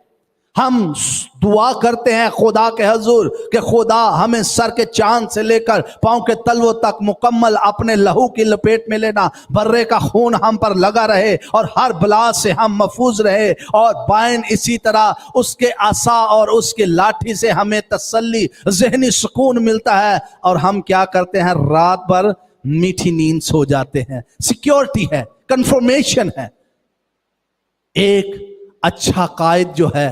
हम दुआ करते हैं खुदा के हजूर कि खुदा हमें सर के चांद से लेकर पांव के तलवों तक मुकम्मल अपने लहू की लपेट में लेना, बर्रे का खून हम पर लगा रहे और हर बला से हम महफूज रहे। और बाइन इसी तरह उसके आसा और उसकी लाठी से हमें तसल्ली, ज़हनी सुकून मिलता है और हम क्या करते हैं, रात भर मीठी नींद सो जाते हैं। सिक्योरिटी है, कंफर्मेशन है। एक अच्छा कायद जो है,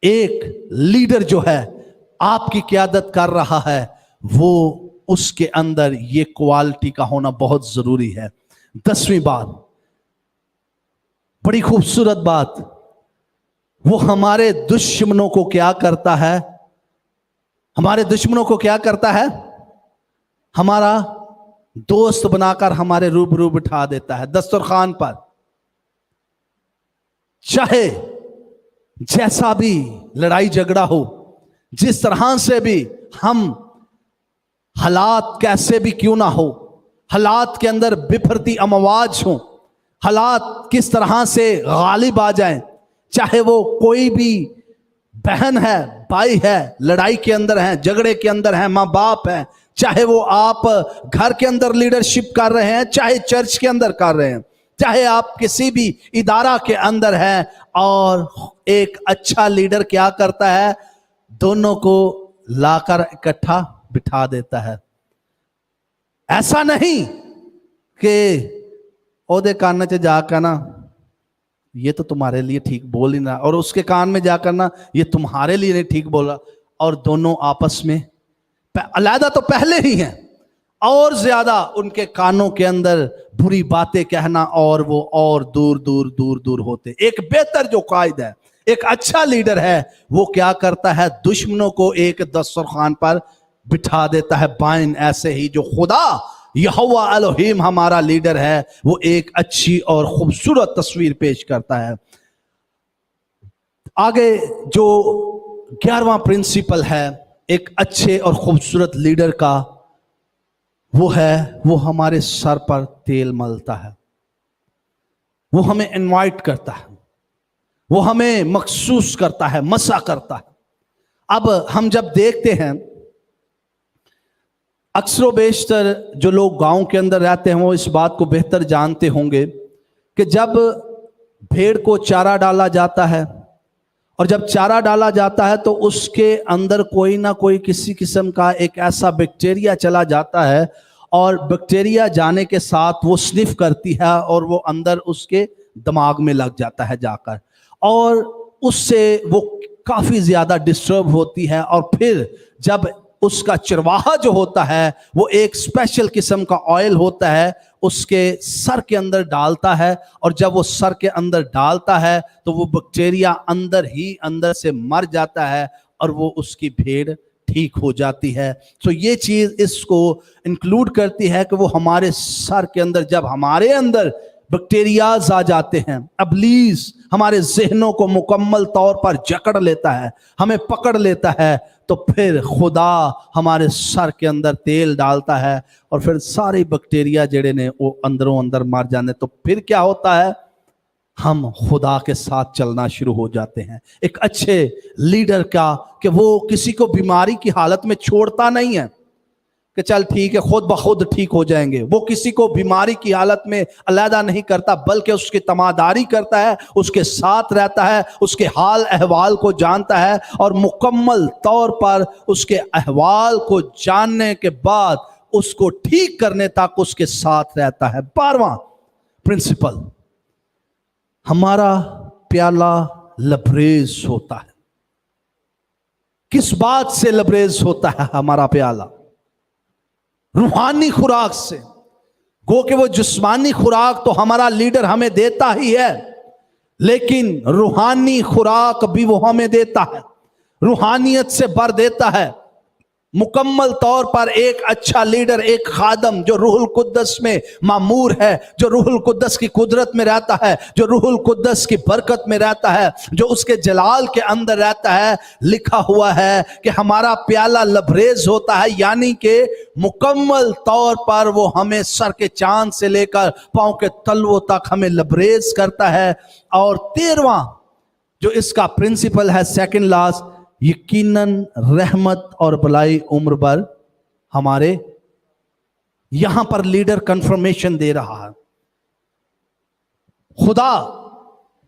एक लीडर जो है आपकी क़यादत कर रहा है, वो उसके अंदर ये क्वालिटी का होना बहुत जरूरी है। 10वीं बात, बड़ी खूबसूरत बात, वो हमारे दुश्मनों को क्या करता है, हमारे दुश्मनों को क्या करता है, हमारा दोस्त बनाकर हमारे रूबरू बिठा देता है दस्तरखान पर। चाहे जैसा भी लड़ाई झगड़ा हो, जिस तरह से भी हम, हालात कैसे भी क्यों ना हो, हालात के अंदर बिफरती अमवाज हो, हालात किस तरह से गालिब आ जाएं, चाहे वो कोई भी बहन है, भाई है, लड़ाई के अंदर है, झगड़े के अंदर है, माँ बाप है, चाहे वो आप घर के अंदर लीडरशिप कर रहे हैं, चाहे चर्च के अंदर कर रहे हैं, चाहे आप किसी भी इदारा के अंदर हैं, और एक अच्छा लीडर क्या करता है, दोनों को लाकर इकट्ठा बिठा देता है। ऐसा नहीं कि ओदे कान च जाकर ना ये तो तुम्हारे लिए ठीक बोल ही ना, और उसके कान में जाकर ना ये तुम्हारे लिए नहीं ठीक बोला, और दोनों आपस में अलहदा तो पहले ही हैं, और ज्यादा उनके कानों के अंदर बुरी बातें कहना, और वो और दूर दूर दूर दूर होते। एक बेहतर जो कायद है, एक अच्छा लीडर है, वो क्या करता है, दुश्मनों को एक दस्तरखान पर बिठा देता है बाइन। ऐसे ही जो खुदा यहोवा एलोहीम हमारा लीडर है, वो एक अच्छी और खूबसूरत तस्वीर पेश करता है। आगे जो 11वां प्रिंसिपल है एक अच्छे और खूबसूरत लीडर का, वो है वो हमारे सर पर तेल मलता है, वो हमें इनवाइट करता है, वो हमें मखसूस करता है, मसा करता है। अब हम जब देखते हैं, अक्सर बेशतर जो लोग गांव के अंदर रहते हैं वो इस बात को बेहतर जानते होंगे कि जब भेड़ को चारा डाला जाता है, और जब चारा डाला जाता है तो उसके अंदर कोई ना कोई किसी किस्म का एक ऐसा बैक्टीरिया चला जाता है, और बैक्टीरिया जाने के साथ वो स्निफ करती है, और वो अंदर उसके दिमाग में लग जाता है जाकर, और उससे वो काफ़ी ज़्यादा डिस्टर्ब होती है। और फिर जब उसका चरवाहा जो होता है वो एक स्पेशल किस्म का ऑयल होता है, उसके सर के अंदर डालता है, और जब वो सर के अंदर डालता है तो वो बैक्टीरिया अंदर ही अंदर से मर जाता है, और वो उसकी भेड़ ठीक हो जाती है। तो ये चीज़ इसको इंक्लूड करती है कि वो हमारे सर के अंदर, जब हमारे अंदर बैक्टीरियाज आ जाते हैं, इब्लीस हमारे जहनों को मुकम्मल तौर पर जकड़ लेता है, हमें पकड़ लेता है, तो फिर खुदा हमारे सर के अंदर तेल डालता है, और फिर सारे बैक्टीरिया जेड़े ने वो अंदरों अंदर मर जाते। तो फिर क्या होता है, हम खुदा के साथ चलना शुरू हो जाते हैं। एक अच्छे लीडर का कि वो किसी को बीमारी की हालत में छोड़ता नहीं है कि चल ठीक है खुद ब खुद ठीक हो जाएंगे, वो किसी को बीमारी की हालत में अलहदा नहीं करता, बल्कि उसकी तमादारी करता है, उसके साथ रहता है, उसके हाल अहवाल को जानता है, और मुकम्मल तौर पर उसके अहवाल को जानने के बाद उसको ठीक करने तक उसके साथ रहता है। 12वां प्रिंसिपल, हमारा प्याला लबरेज होता है। किस बात से लबरेज होता है हमारा प्याला? रूहानी खुराक से। गो कि वो जिस्मानी खुराक तो हमारा लीडर हमें देता ही है, लेकिन रूहानी खुराक भी वो हमें देता है, रूहानियत से भर देता है। मुकम्मल तौर पर एक अच्छा लीडर, एक खादम जो रूहुल कुद्दस में मामूर है, जो रूहुल कुद्दस की कुदरत में रहता है, जो रूहुल कुद्दस की बरकत में रहता है, जो उसके जलाल के अंदर रहता है, लिखा हुआ है कि हमारा प्याला लबरेज होता है, यानी कि मुकम्मल तौर पर वो हमें सर के चांद से लेकर पांव के तलवों तक हमें लबरेज करता है। और 13वां जो इसका प्रिंसिपल है, सेकंड लास्ट, यकीनन रहमत और भलाई उम्र भर हमारे। यहां पर लीडर कंफर्मेशन दे रहा है। खुदा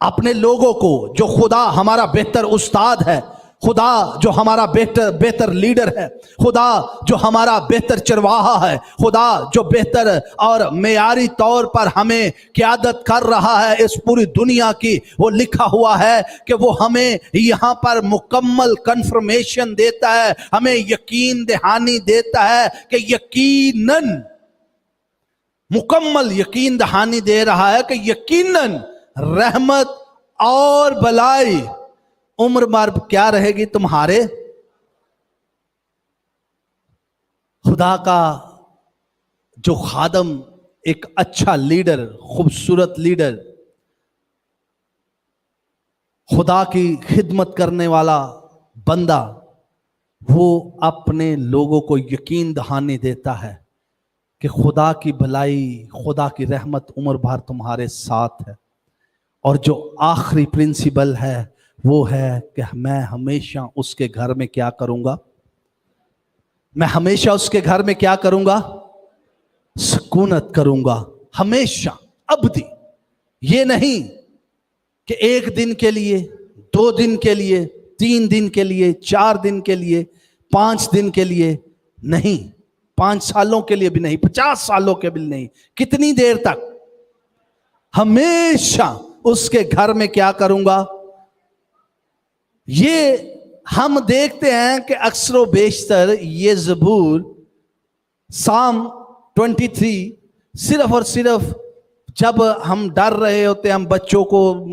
अपने लोगों को, जो खुदा हमारा बेहतर उस्ताद है, खुदा जो हमारा बेहतर लीडर है, खुदा जो हमारा बेहतर चरवाहा है, खुदा जो बेहतर और मेयारी तौर पर हमें क़यादत कर रहा है इस पूरी दुनिया की, वो लिखा हुआ है कि वो हमें यहाँ पर मुकम्मल कंफर्मेशन देता है, हमें यकीन दहानी देता है कि यकीनन, मुकम्मल यकीन दहानी दे रहा है कि यकीनन रहमत और भलाई उम्र भर क्या रहेगी तुम्हारे। खुदा का जो खादम, एक अच्छा लीडर, खूबसूरत लीडर, खुदा की खिदमत करने वाला बंदा, वो अपने लोगों को यकीन दहानी देता है कि खुदा की भलाई, खुदा की रहमत उम्र भर तुम्हारे साथ है। और जो आखिरी प्रिंसिपल है वो है कि मैं हमेशा उसके घर में क्या करूंगा, मैं हमेशा उसके घर में क्या करूंगा? सुकूनत करूंगा, हमेशा, अबदी। ये नहीं कि एक दिन के लिए, 2 दिन के लिए, 3 दिन के लिए, 4 दिन के लिए, 5 दिन के लिए नहीं, 5 सालों के लिए भी नहीं, 50 सालों के भी नहीं, कितनी देर तक? हमेशा उसके घर में क्या करूंगा? ये हम देखते हैं कि अक्सर बेशतर ये ज़बूर साम 23 सिर्फ और सिर्फ जब हम डर रहे होते हैं, हम बच्चों को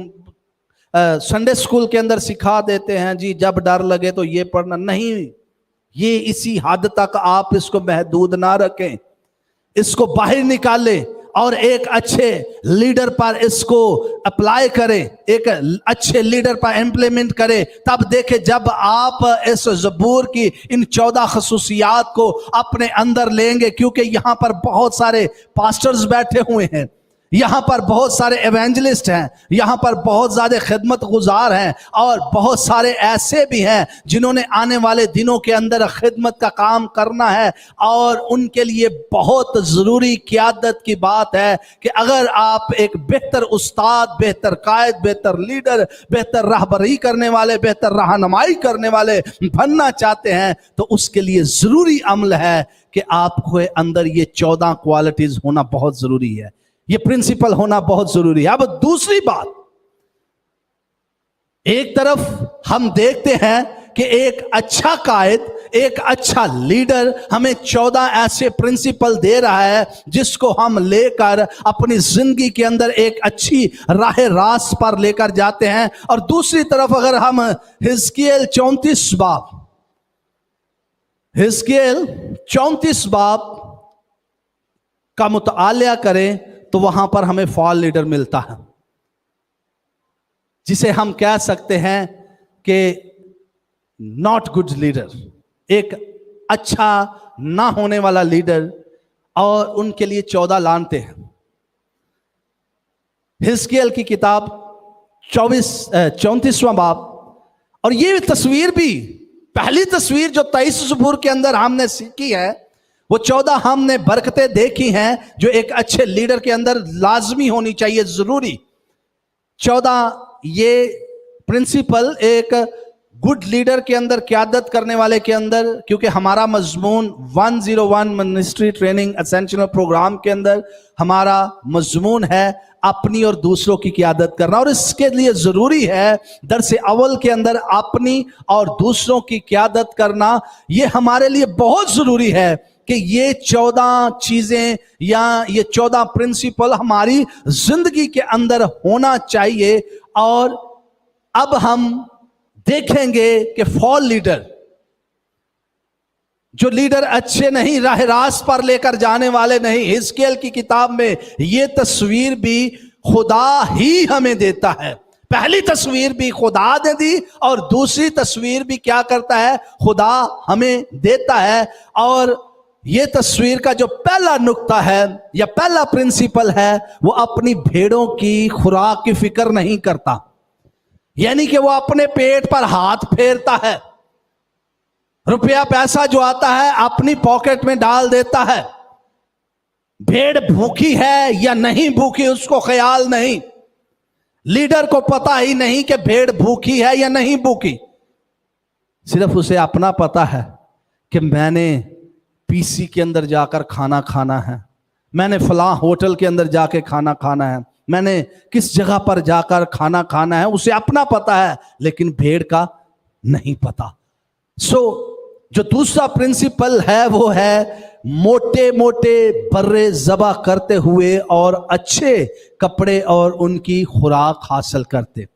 संडे स्कूल के अंदर सिखा देते हैं, जी जब डर लगे तो ये पढ़ना। नहीं, ये इसी हद तक आप इसको महदूद ना रखें, इसको बाहर निकालें और एक अच्छे लीडर पर इसको अप्लाई करें, एक अच्छे लीडर पर इम्प्लीमेंट करें। तब देखें, जब आप इस ज़बूर की इन 14 खसूसियात को अपने अंदर लेंगे, क्योंकि यहाँ पर बहुत सारे पास्टर्स बैठे हुए हैं, यहाँ पर बहुत सारे एवेंजलिस्ट हैं, यहाँ पर बहुत ज़्यादा खिदमत गुजार हैं, और बहुत सारे ऐसे भी हैं जिन्होंने आने वाले दिनों के अंदर खिदमत का काम करना है। और उनके लिए बहुत ज़रूरी क़ियादत की बात है कि अगर आप एक बेहतर उस्ताद, बेहतर कायद, बेहतर लीडर, बेहतर रहबरी करने वाले, बेहतर रहनुमाई करने वाले बनना चाहते हैं, तो उसके लिए ज़रूरी अमल है कि आपको अंदर ये 14 क्वालिटीज़ होना बहुत ज़रूरी है, ये प्रिंसिपल होना बहुत जरूरी है। अब दूसरी बात, एक तरफ हम देखते हैं कि एक अच्छा कायद, एक अच्छा लीडर हमें 14 ऐसे प्रिंसिपल दे रहा है जिसको हम लेकर अपनी जिंदगी के अंदर एक अच्छी राह रास्त पर लेकर जाते हैं। और दूसरी तरफ अगर हम हिजकियेल 34 बाब का मुतालिया करें तो वहां पर हमें फॉल लीडर मिलता है, जिसे हम कह सकते हैं कि नॉट गुड लीडर, एक अच्छा ना होने वाला लीडर, और उनके लिए 14 लानते हैं। हिजकियेल की किताब 34वां बाब, और ये तस्वीर भी, पहली तस्वीर जो 23 ज़बूर के अंदर हमने सीखी है, वो 14 हमने बरकतें देखी हैं जो एक अच्छे लीडर के अंदर लाजमी होनी चाहिए, जरूरी। 14 ये प्रिंसिपल एक गुड लीडर के अंदर, क़यादत करने वाले के अंदर, क्योंकि हमारा मजमून 101 मिनिस्ट्री ट्रेनिंग एसेंशियल प्रोग्राम के अंदर हमारा मजमून है अपनी और दूसरों की क़यादत करना, और इसके लिए ज़रूरी है दर्स अव्वल के अंदर अपनी और दूसरों की क़यादत करना। ये हमारे लिए बहुत ज़रूरी है कि ये 14 चीज़ें या ये 14 प्रिंसिपल हमारी जिंदगी के अंदर होना चाहिए। और अब हम देखेंगे कि फॉल लीडर, जो लीडर अच्छे नहीं, राह रास्त पर लेकर जाने वाले नहीं, हिजकियेल की किताब में ये तस्वीर भी खुदा ही हमें देता है। पहली तस्वीर भी खुदा ने दी और दूसरी तस्वीर भी क्या करता है, खुदा हमें देता है। और ये तस्वीर का जो पहला नुक्ता है या पहला प्रिंसिपल है, वो अपनी भेड़ों की खुराक की फिक्र नहीं करता, यानी कि वो अपने पेट पर हाथ फेरता है, रुपया पैसा जो आता है अपनी पॉकेट में डाल देता है। भेड़ भूखी है या नहीं भूखी उसको ख्याल नहीं, लीडर को पता ही नहीं कि भेड़ भूखी है या नहीं भूखी, सिर्फ उसे अपना पता है कि मैंने पीसी के अंदर जाकर खाना खाना है, मैंने फलां होटल के अंदर जाके खाना खाना है, मैंने किस जगह पर जाकर खाना खाना है, उसे अपना पता है, लेकिन भेड़ का नहीं पता। जो दूसरा प्रिंसिपल है वो है मोटे मोटे बर्रे ज़बा करते हुए और अच्छे कपड़े और उनकी खुराक हासिल करते।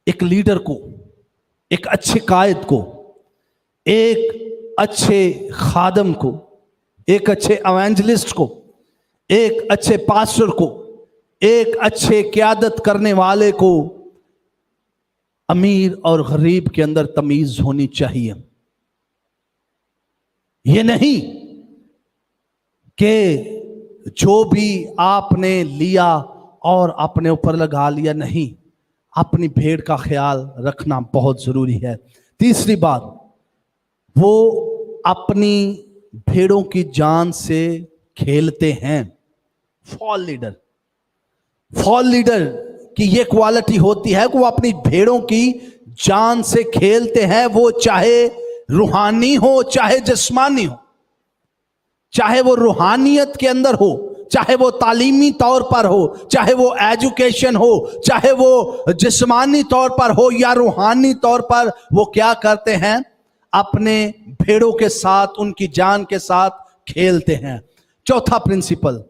एक लीडर को, एक अच्छे कायद को, एक अच्छे खादम को, एक अच्छे एवेंजलिस्ट को, एक अच्छे पास्टर को, एक अच्छे क़यादत करने वाले को अमीर और गरीब के अंदर तमीज होनी चाहिए। ये नहीं कि जो भी आपने लिया और अपने ऊपर लगा लिया, नहीं, अपनी भेड़ का ख्याल रखना बहुत जरूरी है। तीसरी बात, वो अपनी भेड़ों की जान से खेलते हैं। फॉल लीडर की ये क्वालिटी होती है कि वो अपनी भेड़ों की जान से खेलते हैं, वो चाहे रूहानी हो चाहे जिस्मानी हो, चाहे वो रूहानियत के अंदर हो, चाहे वो तालीमी तौर पर हो, चाहे वो एजुकेशन हो, चाहे वो जिस्मानी तौर पर हो या रूहानी तौर पर, वो क्या करते हैं? अपने भेड़ों के साथ, उनकी जान के साथ खेलते हैं। चौथा प्रिंसिपल,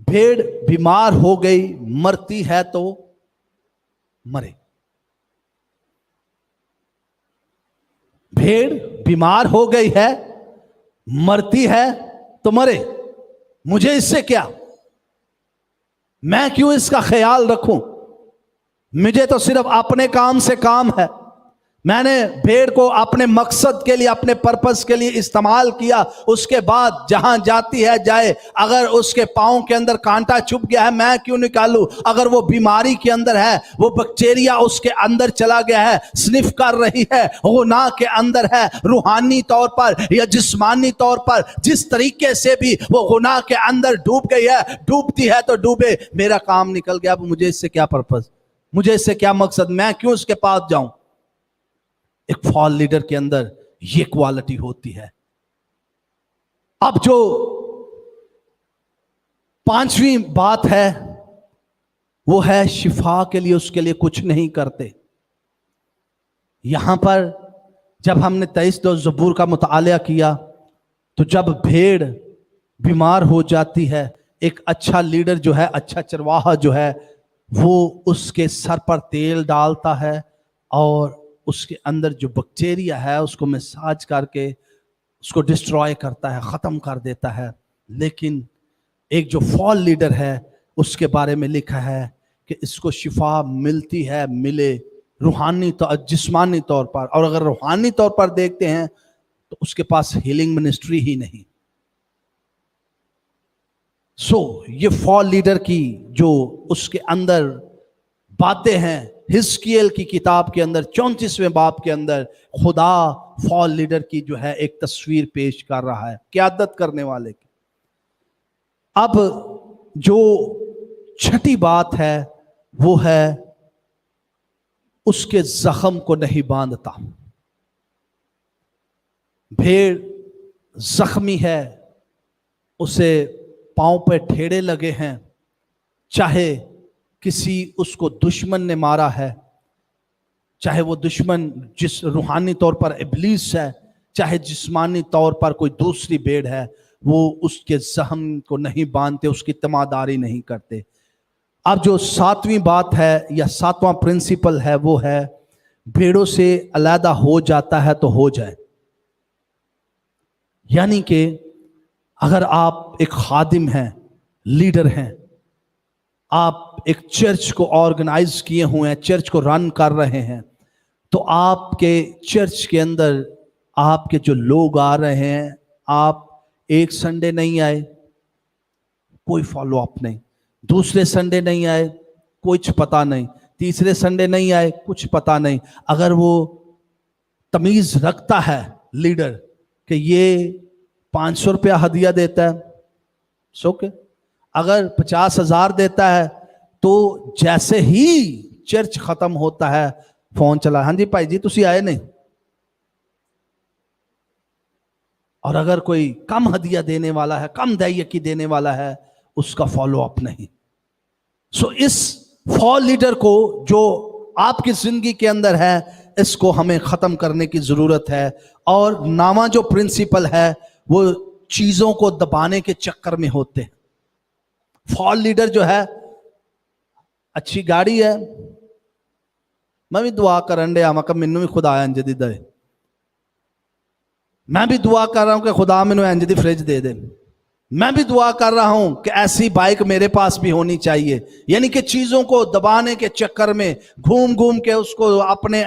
भेड़ बीमार हो गई, मरती है तो मरे। भेड़ बीमार हो गई है, मरती है तो मरे। मुझे इससे क्या, मैं क्यों इसका ख्याल रखूं? मुझे तो सिर्फ अपने काम से काम है। मैंने भेड़ को अपने मकसद के लिए, अपने पर्पस के लिए इस्तेमाल किया, उसके बाद जहां जाती है जाए। अगर उसके पांव के अंदर कांटा चुभ गया है, मैं क्यों निकालूं? अगर वो बीमारी के अंदर है, वो बैक्टीरिया उसके अंदर चला गया है, स्निफ कर रही है, गुनाह के अंदर है, रूहानी तौर पर या जिस्मानी तौर पर, जिस तरीके से भी वो गुनाह के अंदर डूब गई है, डूबती है तो डूबे। मेरा काम निकल गया, अब मुझे इससे क्या पर्पस, मुझे इससे क्या मकसद, मैं क्यों उसके पास जाऊं? एक फॉल लीडर के अंदर ये क्वालिटी होती है। अब जो पांचवी बात है वो है शिफा के लिए उसके लिए कुछ नहीं करते। यहां पर जब हमने 23 ज़बूर का मुतालिया किया तो जब भेड़ बीमार हो जाती है, एक अच्छा लीडर जो है, अच्छा चरवाहा जो है, वो उसके सर पर तेल डालता है और उसके अंदर जो बैक्टीरिया है उसको मसाज करके उसको डिस्ट्रॉय करता है, ख़त्म कर देता है। लेकिन एक जो फॉल लीडर है उसके बारे में लिखा है कि इसको शिफा मिलती है, मिले रूहानी तो जिस्मानी तौर पर, और अगर रूहानी तौर पर देखते हैं तो उसके पास हीलिंग मिनिस्ट्री ही नहीं। ये फॉल लीडर की जो उसके अंदर बातें हैं, हिजकियेल की किताब के अंदर 34वें बाब के अंदर खुदा फॉल लीडर की जो है एक तस्वीर पेश कर रहा है, क़यादत करने वाले की। अब जो छठी बात है वो है उसके जख्म को नहीं बांधता। भेड़ जख्मी है, उसे पांव पे ठेड़े लगे हैं, चाहे किसी उसको दुश्मन ने मारा है, चाहे वो दुश्मन जिस रूहानी तौर पर इब्लीस है, चाहे जिस्मानी तौर पर कोई दूसरी भेड़ है, वो उसके जख्म को नहीं बांधते, उसकी तमादारी नहीं करते। अब जो सातवीं बात है या सातवां प्रिंसिपल है वो है भेड़ों से अलहदा हो जाता है तो हो जाए। यानी कि अगर आप एक खादिम हैं, लीडर हैं, आप एक चर्च को ऑर्गेनाइज किए हुए हैं, चर्च को रन कर रहे हैं, तो आपके चर्च के अंदर आपके जो लोग आ रहे हैं, आप एक संडे नहीं आए, कोई फॉलो अप नहीं, दूसरे संडे नहीं आए, कुछ पता नहीं, तीसरे संडे नहीं आए, कुछ पता नहीं। अगर वो तमीज रखता है लीडर कि ये 500 रुपया हदिया देता है, सोके अगर 50,000 देता है, तो जैसे ही चर्च खत्म होता है फोन चला, हाँ जी भाई जी तुसी आए नहीं। और अगर कोई कम हदिया देने वाला है, कम दायकी देने वाला है, उसका फॉलो अप नहीं। इस फॉल लीडर को जो आपकी जिंदगी के अंदर है, इसको हमें खत्म करने की जरूरत है। और नामा जो प्रिंसिपल है वो चीजों को दबाने के चक्कर में होते हैं। फॉल लीडर जो है, अच्छी गाड़ी है, मैं भी दुआ करन डे आवा कि मैनू भी खुदा इंज दी दे, मैं भी दुआ कर रहा हूं कि खुदा मैनू इंज दी फ्रिज दे दे, मैं भी दुआ कर रहा हूं कि ऐसी बाइक मेरे पास भी होनी चाहिए। यानी कि चीजों को दबाने के चक्कर में, घूम घूम के उसको अपने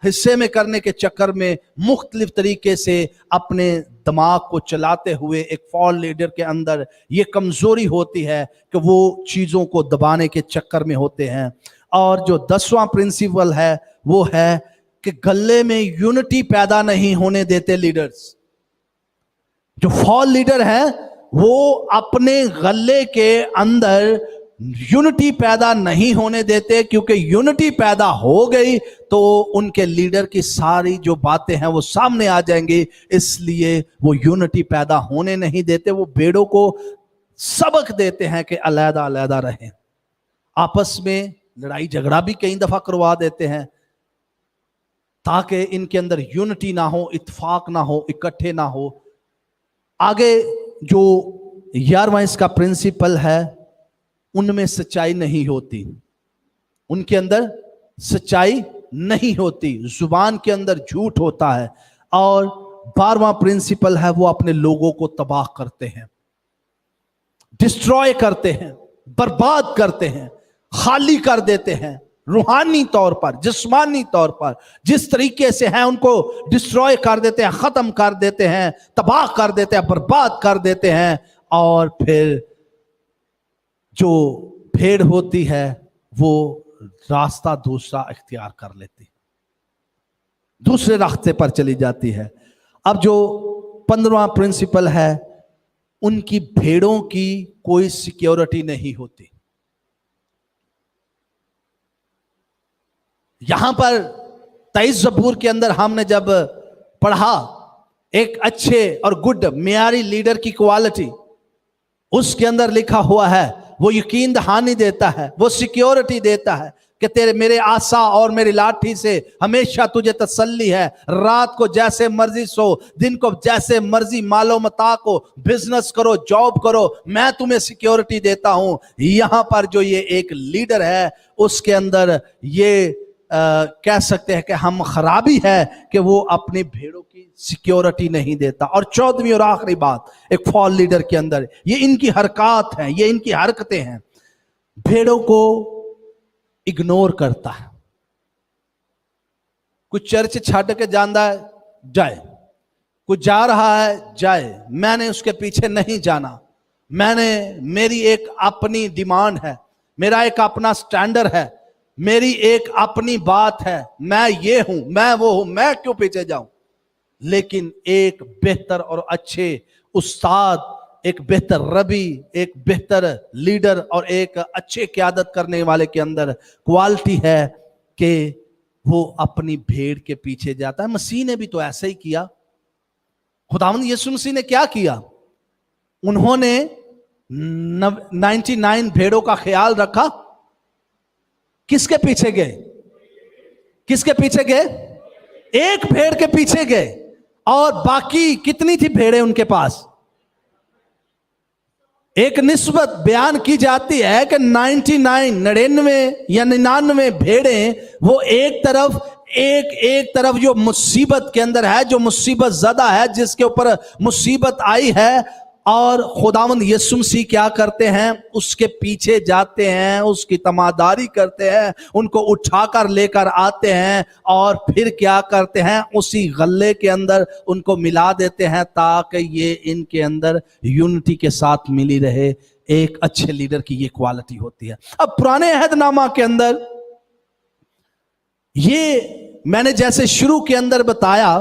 हिस्से में करने के चक्कर में, मुख्तलिफ तरीके से अपने दिमाग को चलाते हुए एक फॉल लीडर के अंदर ये कमजोरी होती है कि वो चीजों को दबाने के चक्कर में होते हैं। और जो 10वां प्रिंसिपल है वो है कि गले में यूनिटी पैदा नहीं होने देते लीडर्स। जो फॉल लीडर है वो अपने गले के अंदर यूनिटी पैदा नहीं होने देते, क्योंकि यूनिटी पैदा हो गई तो उनके लीडर की सारी जो बातें हैं वो सामने आ जाएंगी, इसलिए वो यूनिटी पैदा होने नहीं देते। वो भेड़ों को सबक देते हैं कि अलग अलग रहें, आपस में लड़ाई झगड़ा भी कई दफा करवा देते हैं ताकि इनके अंदर यूनिटी ना हो, इत्तेफाक ना हो, इकट्ठे ना हो। आगे जो 11वां इसका प्रिंसिपल है, उनमें सच्चाई नहीं होती, उनके अंदर सच्चाई नहीं होती, जुबान के अंदर झूठ होता है। और 12वां प्रिंसिपल है, वो अपने लोगों को तबाह करते हैं, डिस्ट्रॉय करते हैं, बर्बाद करते हैं, खाली कर देते हैं, रूहानी तौर पर, जिस्मानी तौर पर जिस तरीके से हैं उनको डिस्ट्रॉय कर देते हैं, खत्म कर देते हैं, तबाह कर देते हैं, बर्बाद कर देते हैं। और फिर जो भेड़ होती है वो रास्ता दूसरा इख्तियार कर लेती है, दूसरे रास्ते पर चली जाती है। अब जो 15वां प्रिंसिपल है, उनकी भेड़ों की कोई सिक्योरिटी नहीं होती। यहां पर 23 ज़बूर के अंदर हमने जब पढ़ा एक अच्छे और गुड मियारी लीडर की क्वालिटी, उसके अंदर लिखा हुआ है वो यकीन दहानी देता है, वो सिक्योरिटी देता है कि तेरे मेरे आसा और मेरी लाठी से हमेशा तुझे तसल्ली है। रात को जैसे मर्जी सो, दिन को जैसे मर्जी मालो मता को बिजनेस करो, जॉब करो, मैं तुम्हें सिक्योरिटी देता हूं। यहां पर जो ये एक लीडर है उसके अंदर ये कह सकते हैं कि हम खराबी है कि वो अपनी भेड़ों की सिक्योरिटी नहीं देता। और 14वीं और आखिरी बात एक फॉल लीडर के अंदर ये इनकी हरकत है, ये इनकी हरकतें हैं, भेड़ों को इग्नोर करता है। कुछ चर्च छाड़ के जाता है जाए, कुछ जा रहा है जाए, मैंने उसके पीछे नहीं जाना, मेरी एक अपनी डिमांड है, मेरा एक अपना स्टैंडर्ड है, मेरी एक अपनी बात है, मैं ये हूं, मैं वो हूं, मैं क्यों पीछे जाऊं। लेकिन एक बेहतर और अच्छे उस्ताद, एक बेहतर रबी, एक बेहतर लीडर और एक अच्छे क़यादत करने वाले के अंदर क्वालिटी है कि वो अपनी भेड़ के पीछे जाता है। मसीह ने भी तो ऐसा ही किया। खुदावंद यीशु मसीह ने क्या किया? उन्होंने 99 भेड़ों का ख्याल रखा। किसके पीछे गए? किसके पीछे गए? एक भेड़ के पीछे गए। और बाकी कितनी थी भेड़ें उनके पास? एक निस्बत बयान की जाती है कि 99 या 99 भेड़ें वो एक तरफ जो मुसीबत के अंदर है, जो मुसीबत ज़दा है, जिसके ऊपर मुसीबत आई है, और खुदावंद यीशु मसीह क्या करते हैं? उसके पीछे जाते हैं, उसकी तमादारी करते हैं, उनको उठाकर लेकर आते हैं और फिर क्या करते हैं? उसी गले के अंदर उनको मिला देते हैं ताकि ये इनके अंदर यूनिटी के साथ मिली रहे। एक अच्छे लीडर की ये क्वालिटी होती है। अब पुराने अहदनामा के अंदर ये मैंने जैसे शुरू के अंदर बताया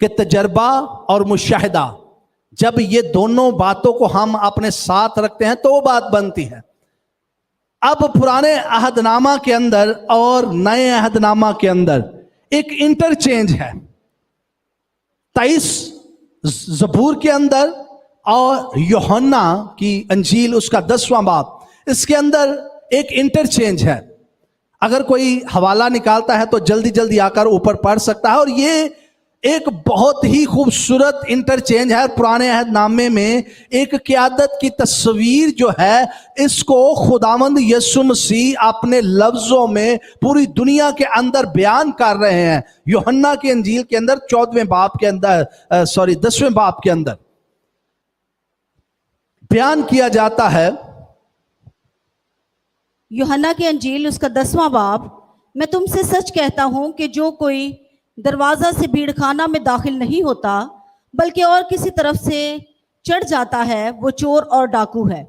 कि तजर्बा और मुशाहिदा, जब ये दोनों बातों को हम अपने साथ रखते हैं तो वो बात बनती है। अब पुराने अहदनामा के अंदर और नए अहदनामा के अंदर एक इंटरचेंज है। 23 ज़बूर के अंदर और यूहन्ना की अंजील उसका 10वां बाब, इसके अंदर एक इंटरचेंज है। अगर कोई हवाला निकालता है तो जल्दी जल्दी आकर ऊपर पढ़ सकता है। और ये एक बहुत ही खूबसूरत इंटरचेंज है। पुराने अहदनामे में एक क़यादत की तस्वीर जो है, इसको खुदावंद यीशु मसीह अपने लफ्जों में पूरी दुनिया के अंदर बयान कर रहे हैं। यूहन्ना की अंजील के अंदर 14वें बाब के अंदर 10वें बाब के अंदर बयान किया जाता है। यूहन्ना की अंजील उसका 10वां बाब, मैं तुमसे सच कहता हूं कि जो कोई दरवाजा से भीड़खाना में दाखिल नहीं होता बल्कि और किसी तरफ से चढ़ जाता है, वो चोर और डाकू है।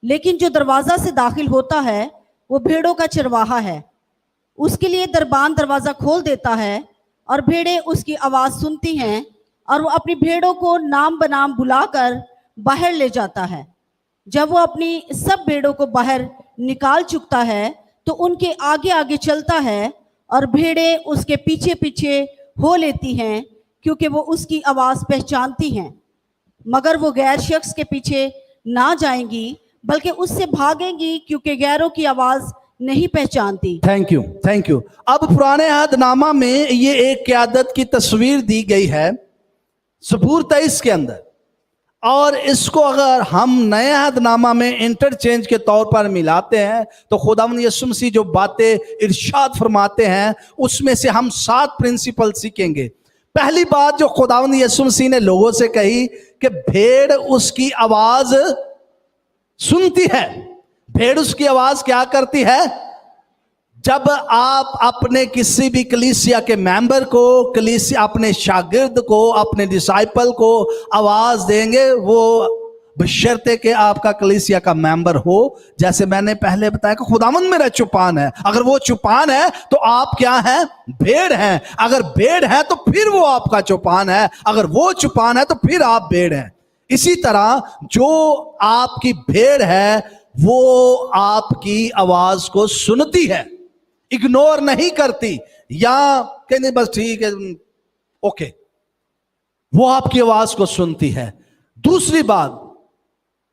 लेकिन जो दरवाजा से दाखिल होता है वो भेड़ों का चरवाहा है। उसके लिए दरबान दरवाजा खोल देता है और भेड़ें उसकी आवाज सुनती हैं और वो अपनी भेड़ों को नाम बनाम बुलाकर बाहर ले जाता है। जब वो अपनी सब भेड़ों को बाहर निकाल चुकता है तो उनके आगे आगे चलता है और भेड़ें उसके पीछे पीछे हो लेती हैं क्योंकि वो उसकी आवाज पहचानती हैं। मगर वो गैर शख्स के पीछे ना जाएंगी बल्कि उससे भागेंगी क्योंकि गैरों की आवाज नहीं पहचानती। Thank you, thank you. अब पुराने अहदनामा में ये एक क़यादत की तस्वीर दी गई है ज़बूर 23 के अंदर, और इसको अगर हम नए अहदनामा में इंटरचेंज के तौर पर मिलाते हैं तो खुदावंद यीशु मसीह जो बातें इरशाद फरमाते हैं उसमें से हम 7 प्रिंसिपल सीखेंगे। पहली बात जो खुदावंद यीशु मसीह ने लोगों से कही कि भेड़ उसकी आवाज सुनती है। भेड़ उसकी आवाज क्या करती है? जब आप अपने किसी भी कलीसिया के मेंबर को, कलीसिया अपने शागिर्द को, अपने डिसाइपल को आवाज देंगे, वो बशर्ते कि आपका कलीसिया का मेंबर हो। जैसे मैंने पहले बताया कि खुदावंद मेरा चौपान है। अगर वो चौपान है तो आप क्या हैं? भेड़ हैं। अगर भेड़ है तो फिर वो आपका चौपान है, अगर वो चौपान है तो फिर आप भेड़ हैं। इसी तरह जो आपकी भेड़ है वो आपकी आवाज को सुनती है, इग्नोर नहीं करती या कहते बस ठीक है ओके, वो आपकी आवाज को सुनती है। दूसरी बात,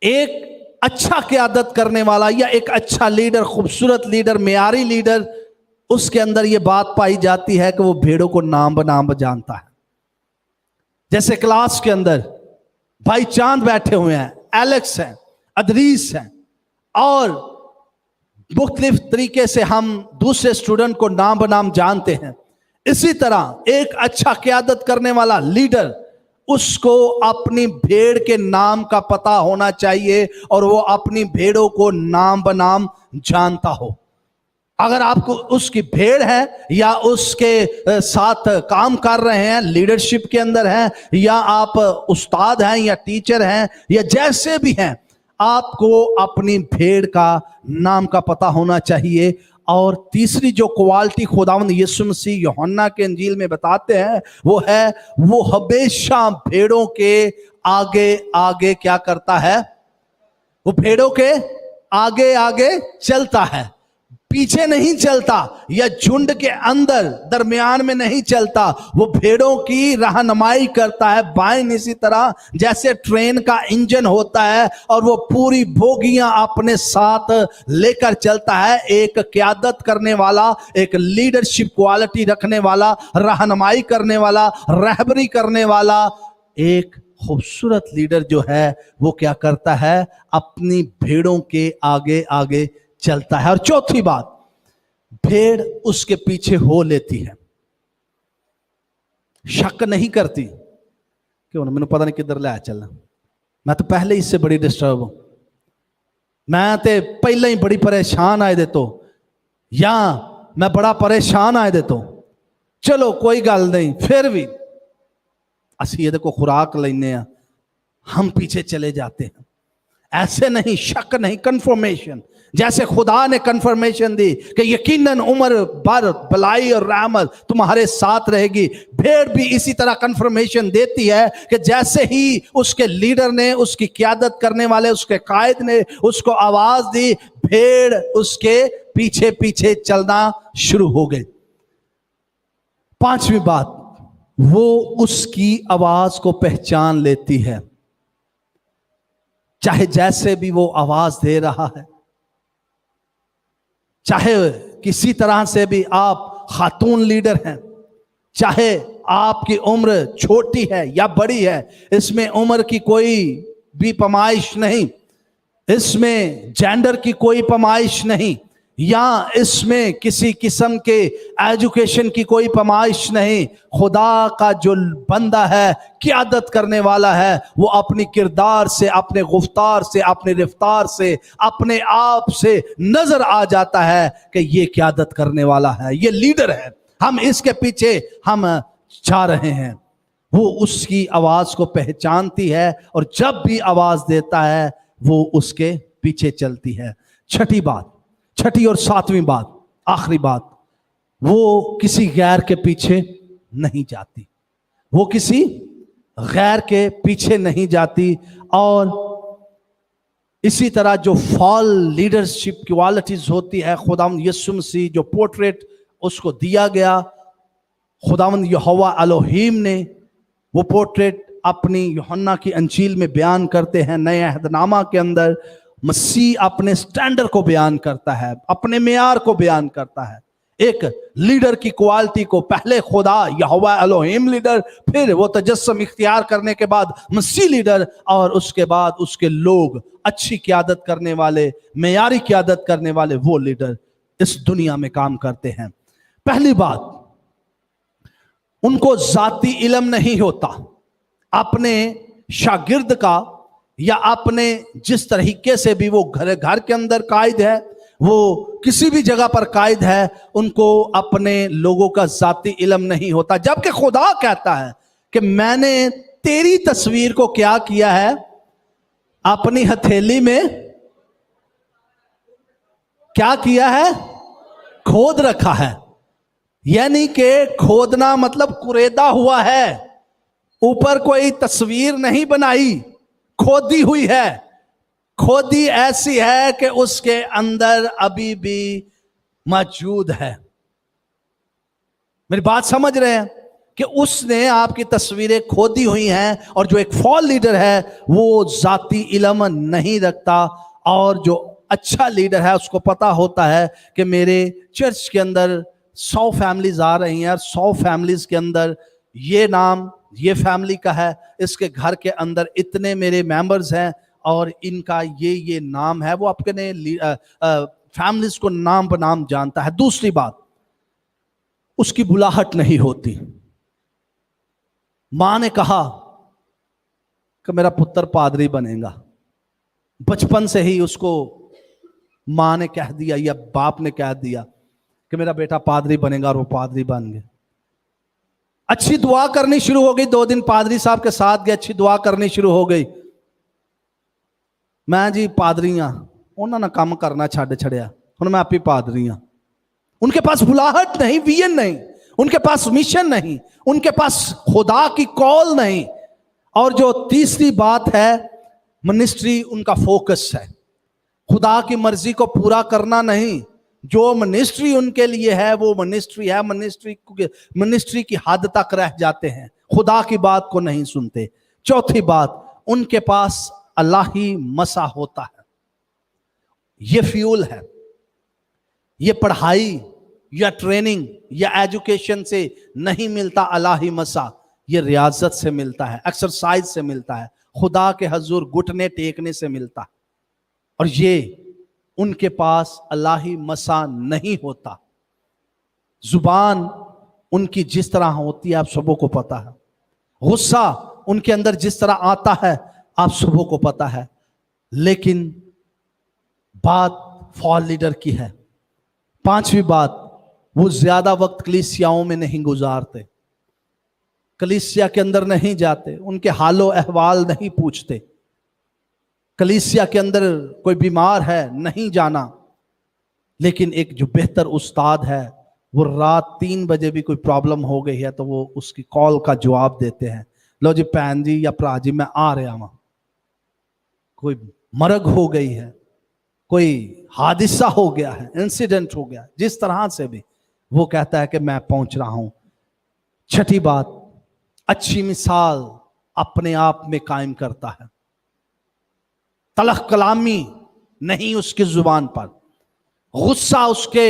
एक अच्छा क़यादत करने वाला या एक अच्छा लीडर, खूबसूरत लीडर, मेयारी लीडर, उसके अंदर ये बात पाई जाती है कि वो भेड़ों को नाम बनाम जानता है। जैसे क्लास के अंदर भाई चांद बैठे हुए हैं, एलेक्स हैं, अदरीस हैं, और मुख्तलिफ तरीके से हम दूसरे स्टूडेंट को नाम बनाम जानते हैं। इसी तरह एक अच्छा क़यादत करने वाला लीडर, उसको अपनी भेड़ के नाम का पता होना चाहिए और वो अपनी भेड़ों को नाम बनाम जानता हो। अगर आपको उसकी भेड़ है या उसके साथ काम कर रहे हैं, लीडरशिप के अंदर हैं, या आप उस्ताद हैं या टीचर हैं या जैसे भी हैं, आपको अपनी भेड़ का नाम का पता होना चाहिए। और तीसरी जो क्वालिटी खुदावंद यीशु मसीह यूहन्ना के इंजील में बताते हैं वो है, वो हमेशा भेड़ों के आगे आगे क्या करता है? वो भेड़ों के आगे आगे चलता है, पीछे नहीं चलता या झुंड के अंदर दरमियान में नहीं चलता। वो भेड़ों की रहनुमाई करता है। बाइन इसी तरह जैसे ट्रेन का इंजन होता है और वो पूरी बोगियां अपने साथ लेकर चलता है, एक क़यादत करने वाला, एक लीडरशिप क्वालिटी रखने वाला, रहनुमाई करने वाला, रहबरी करने वाला एक खूबसूरत लीडर जो है वो क्या करता है? अपनी भेड़ों के आगे आगे चलता है। और चौथी बात, भेड़ उसके पीछे हो लेती है, शक नहीं करती। क्यों ना, मैंने पता नहीं किधर ले चलना, मैं तो पहले ही इससे बड़ी डिस्टर्ब हूं, मैं तो पहले ही बड़ी परेशान आए दे तो, या मैं बड़ा परेशान आए दे तो चलो कोई गल नहीं, फिर भी असी ये को खुराक लेने हम पीछे चले जाते हैं। ऐसे नहीं, शक नहीं, कंफर्मेशन। जैसे खुदा ने कंफर्मेशन दी कि यकीनन उम्र भर भलाई और रहमत तुम्हारे साथ रहेगी, भेड़ भी इसी तरह कंफर्मेशन देती है कि जैसे ही उसके लीडर ने, उसकी क़यादत करने वाले, उसके कायद ने उसको आवाज दी, भेड़ उसके पीछे पीछे चलना शुरू हो गई। पांचवी बात, वो उसकी आवाज को पहचान लेती है, चाहे जैसे भी वो आवाज दे रहा है, चाहे किसी तरह से भी आप खातून लीडर हैं, चाहे आपकी उम्र छोटी है या बड़ी है, इसमें उम्र की कोई भी पैमाइश नहीं, इसमें जेंडर की कोई पैमाइश नहीं, या इसमें किसी किस्म के एजुकेशन की कोई पैमाइश नहीं। खुदा का जो बंदा है, क़यादत करने वाला है, वो अपनी किरदार से, अपने गुफ्तार से, अपने रफ्तार से, अपने आप से नजर आ जाता है कि ये क़यादत करने वाला है, ये लीडर है, हम इसके पीछे हम जा रहे हैं। वो उसकी आवाज को पहचानती है और जब भी आवाज देता है वो उसके पीछे चलती है। छठी बात, छठी और सातवीं बात, आखिरी बात, वो किसी गैर के पीछे नहीं जाती, वो किसी गैर के पीछे नहीं जाती। और इसी तरह जो फॉल लीडरशिप क्वालिटीज होती है, खुदावंद यीशु मसीह जो पोर्ट्रेट उसको दिया गया, खुदावंद यहोवा एलोहीम ने वो पोर्ट्रेट अपनी यूहन्ना की अंजील में बयान करते हैं। नए अहदनामा के अंदर मसीह अपने स्टैंडर्ड को बयान करता है, अपने मेयार को बयान करता है, एक लीडर की क्वालिटी को। पहले खुदा यहोवा एलोहीम लीडर, फिर वो तजस्सुम इख्तियार करने के बाद मसीह लीडर, और उसके बाद उसके लोग अच्छी क़यादत करने वाले, मेयारी क़यादत करने वाले वो लीडर इस दुनिया में काम करते हैं। पहली बात, उनको जाती इल्म नहीं होता अपने शागिर्द का, या अपने जिस तरीके से भी वो घर के अंदर कायद है, वो किसी भी जगह पर कायद है, उनको अपने लोगों का जाती इल्म नहीं होता। जबकि खुदा कहता है कि मैंने तेरी तस्वीर को क्या किया है, अपनी हथेली में क्या किया है, खोद रखा है। यानी कि खोदना मतलब कुरेदा हुआ है, ऊपर कोई तस्वीर नहीं बनाई, खोदी हुई है। खोदी ऐसी है कि उसके अंदर अभी भी मौजूद है। मेरी बात समझ रहे हैं कि उसने आपकी तस्वीरें खोदी हुई हैं। और जो एक फॉल लीडर है वो जाती इल्म नहीं रखता, और जो अच्छा लीडर है उसको पता होता है कि मेरे चर्च के अंदर 100 फैमिलीज आ रही हैं, और 100 फैमिलीज के अंदर ये नाम ये फैमिली का है, इसके घर के अंदर इतने मेरे मेंबर्स हैं और इनका ये नाम है। वो अपने फैमिलीज को नाम पर नाम जानता है। दूसरी बात, उसकी बुलाहट नहीं होती। मां ने कहा कि मेरा पुत्र पादरी बनेगा, बचपन से ही उसको मां ने कह दिया या बाप ने कह दिया कि मेरा बेटा पादरी बनेगा, और वो पादरी बन गया। अच्छी दुआ करनी शुरू हो गई। 2 दिन पादरी साहब के साथ गए, अच्छी दुआ करनी शुरू हो गई। मैं जी पादरी हाँ, उन्होंने काम करना छड़ छड़िया, हुण मैं आप ही पादरी हाँ। उनके पास बुलाहट नहीं, विजन नहीं, उनके पास मिशन नहीं, उनके पास खुदा की कॉल नहीं। और जो तीसरी बात है, मिनिस्ट्री उनका फोकस है, खुदा की मर्जी को पूरा करना नहीं। जो मिनिस्ट्री उनके लिए है वो मिनिस्ट्री है, मिनिस्ट्री की हद तक रह जाते हैं, खुदा की बात को नहीं सुनते। चौथी बात, उनके पास अल्लाही मसा होता है। ये फ्यूल है, ये पढ़ाई या ट्रेनिंग या एजुकेशन से नहीं मिलता। अल्लाही मसा ये रियाजत से मिलता है, एक्सरसाइज से मिलता है, खुदा के हजूर घुटने टेकने से मिलता है। और ये उनके पास अल्लाही मसा नहीं होता। जुबान उनकी जिस तरह होती है आप सबों को पता है, गुस्सा उनके अंदर जिस तरह आता है आप सबों को पता है। लेकिन बात फॉल लीडर की है। पांचवी बात, वो ज्यादा वक्त कलीसियाओं में नहीं गुजारते, कलीसिया के अंदर नहीं जाते, उनके हालो अहवाल नहीं पूछते। कलीसिया के अंदर कोई बीमार है नहीं जाना। लेकिन एक जो बेहतर उस्ताद है, वो रात 3 बजे भी कोई प्रॉब्लम हो गई है तो वो उसकी कॉल का जवाब देते हैं, लो जी भैन जी या भरा जी मैं आ रहा वहां, कोई मरग हो गई है, कोई हादसा हो गया है, इंसिडेंट हो गया, जिस तरह से भी वो कहता है कि मैं पहुंच रहा हूं। छठी बात, अच्छी मिसाल अपने आप में कायम करता है। तलख कलामी नहीं उसकी जुबान पर, गुस्सा उसके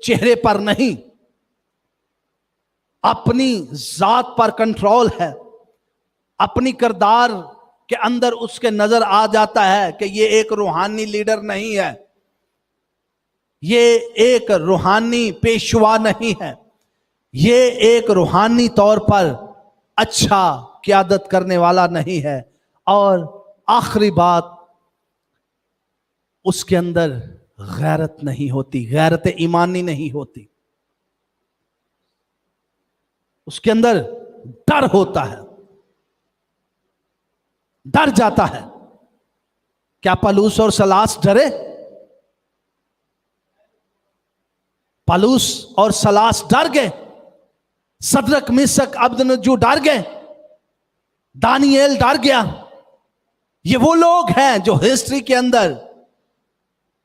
चेहरे पर नहीं, अपनी जात पर कंट्रोल है, अपनी किरदार के अंदर उसके नजर आ जाता है कि ये एक रूहानी लीडर नहीं है, ये एक रूहानी पेशवा नहीं है, ये एक रूहानी तौर पर अच्छा क़यादत करने वाला नहीं है। और आखिरी बात, उसके अंदर गैरत नहीं होती, गैरत ईमानी नहीं होती, उसके अंदर डर होता है, डर जाता है। क्या पलूस और सलास डरे? पालूस और सलास डर गए, सदरक मिशक अबदनजो डर गए, दानिएल डर गया। ये वो लोग हैं जो हिस्ट्री के अंदर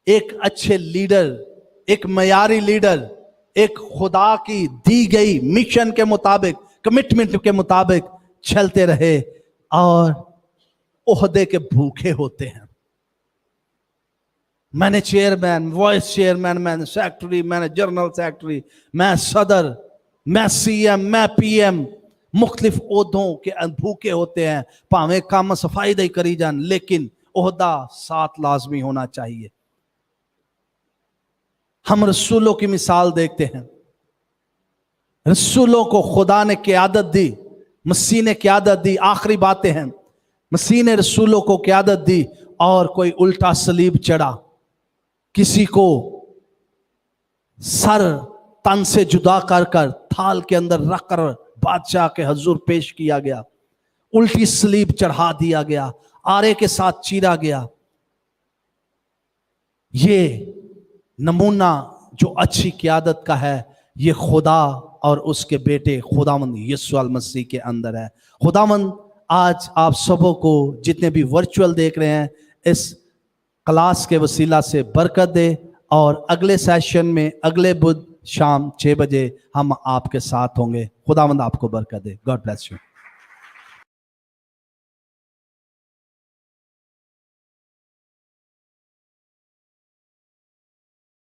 एक अच्छे लीडर, एक मयारी लीडर, एक खुदा की दी गई मिशन के मुताबिक, कमिटमेंट के मुताबिक चलते रहे और ओहदे के भूखे होते हैं। मैंने चेयरमैन, वाइस चेयरमैन, मैंने सेक्रेटरी, मैंने जनरल सेक्रेटरी, मैं सदर, मैं सीएम, मैं पीएम, मुख्तलिफ ओहदों के भूखे होते हैं। भावें काम सफाई दे करी जान, लेकिन ओहदा साथ लाजमी होना चाहिए। हम रसूलों की मिसाल देखते हैं, रसूलों को खुदा ने क़यादत दी, मसीह ने क़यादत दी। आखिरी बातें हैं, मसीह ने रसूलों को क़यादत दी और कोई उल्टा सलीब चढ़ा, किसी को सर तन से जुदा कर कर थाल के अंदर रख कर बादशाह के हजूर पेश किया गया, उल्टी सलीब चढ़ा दिया गया, आरे के साथ चीरा गया। ये नमूना जो अच्छी क़यादत का है, ये खुदा और उसके बेटे खुदावंद यीशु मसीह के अंदर है। खुदावंद आज आप सबों को, जितने भी वर्चुअल देख रहे हैं, इस क्लास के वसीला से बरकत दे और अगले सेशन में अगले बुध शाम 6 बजे हम आपके साथ होंगे। खुदावंद आपको बरकत दे। God bless you.